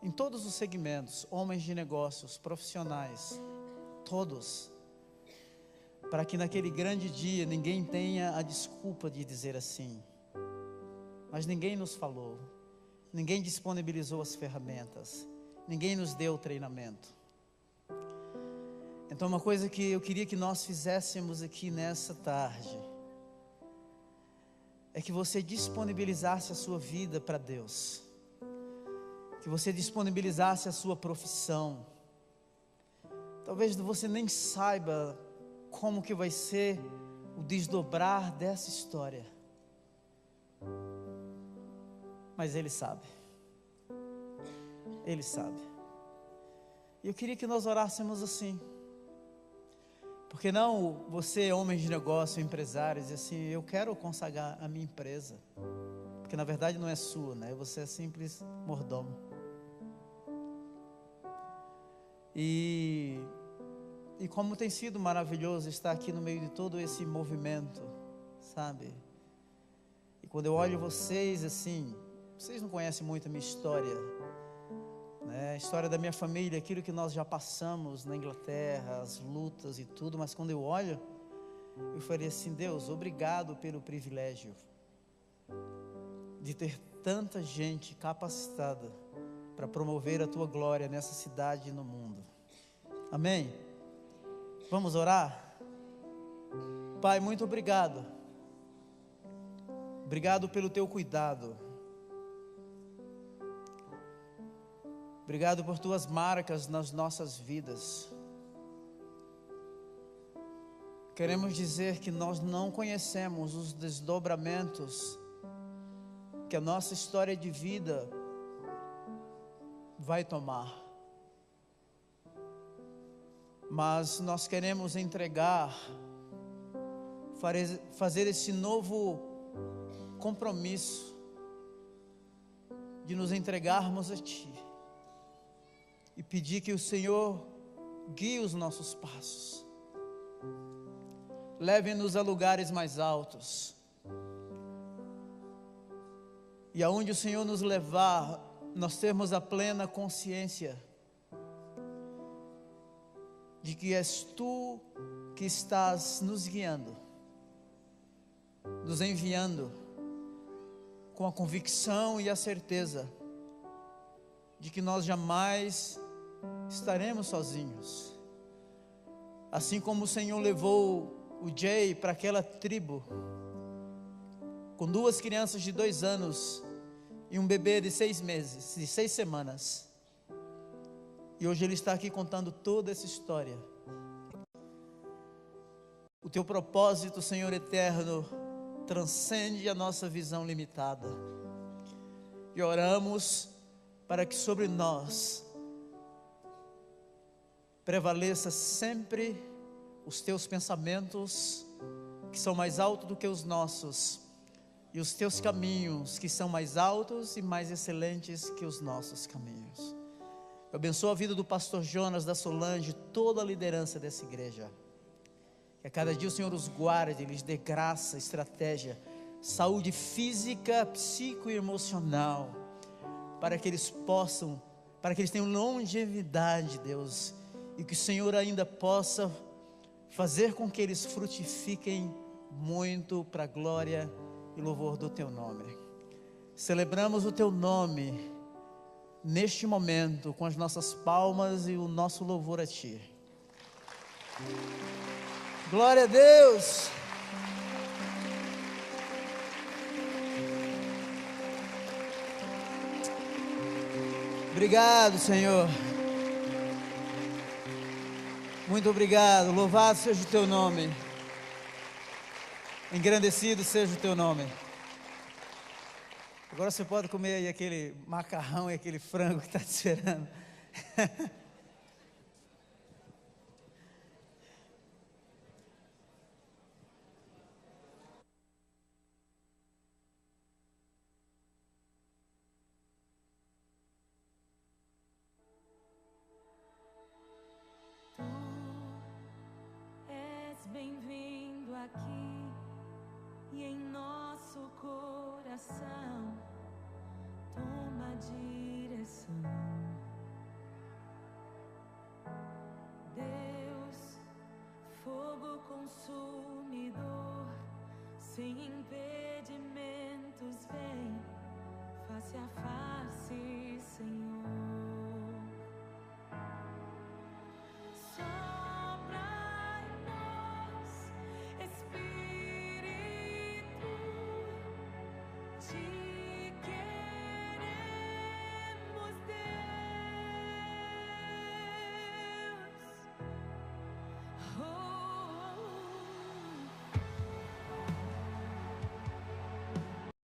em todos os segmentos, homens de negócios, profissionais, todos, para que naquele grande dia ninguém tenha a desculpa de dizer assim: mas ninguém nos falou, ninguém disponibilizou as ferramentas, ninguém nos deu o treinamento. Então, uma coisa que eu queria que nós fizéssemos aqui nessa tarde é que você disponibilizasse a sua vida para Deus, que você disponibilizasse a sua profissão. Talvez você nem saiba como que vai ser o desdobrar dessa história, mas Ele sabe. Ele sabe. E eu queria que nós orássemos assim. Porque não você, homens de negócio, empresários, assim, eu quero consagrar a minha empresa, porque na verdade não é sua, né? Você é simples mordomo. E como tem sido maravilhoso estar aqui no meio de todo esse movimento, sabe? E quando eu olho vocês, assim, vocês não conhecem muito a minha história, né? A história da minha família, aquilo que nós já passamos na Inglaterra, as lutas e tudo, mas quando eu olho, eu falei assim: Deus, obrigado pelo privilégio de ter tanta gente capacitada para promover a Tua glória nessa cidade e no mundo. Amém? Vamos orar? Pai, muito obrigado. Obrigado pelo Teu cuidado. Obrigado por Tuas marcas nas nossas vidas. Queremos dizer que nós não conhecemos os desdobramentos que a nossa história de vida vai tomar, mas nós queremos entregar, fazer esse novo compromisso de nos entregarmos a Ti e pedir que o Senhor guie os nossos passos, leve-nos a lugares mais altos, e aonde o Senhor nos levar, nós termos a plena consciência de que és Tu que estás nos guiando, nos enviando, com a convicção e a certeza de que nós jamais estaremos sozinhos. Assim como o Senhor levou o Jay para aquela tribo, com 2 crianças de 2 anos e um bebê de 6 meses, de 6 semanas. E hoje ele está aqui contando toda essa história. O Teu propósito, Senhor eterno, transcende a nossa visão limitada. E oramos para que sobre nós prevaleça sempre os Teus pensamentos, que são mais altos do que os nossos, e os Teus caminhos, que são mais altos e mais excelentes que os nossos caminhos. Eu abençoo a vida do pastor Jonas, da Solange, toda a liderança dessa igreja. Que a cada dia o Senhor os guarde, lhes dê graça, estratégia, saúde física, psico e emocional, para que eles tenham longevidade, Deus, e que o Senhor ainda possa fazer com que eles frutifiquem muito para a glória e louvor do Teu nome. Celebramos o Teu nome neste momento com as nossas palmas e o nosso louvor a Ti. Glória a Deus. Obrigado, Senhor. Muito obrigado. Louvado seja o Teu nome. Engrandecido seja o Teu nome. Agora você pode comer aí aquele macarrão e aquele frango que está te esperando. Bem-vindo aqui e em nosso coração, toma de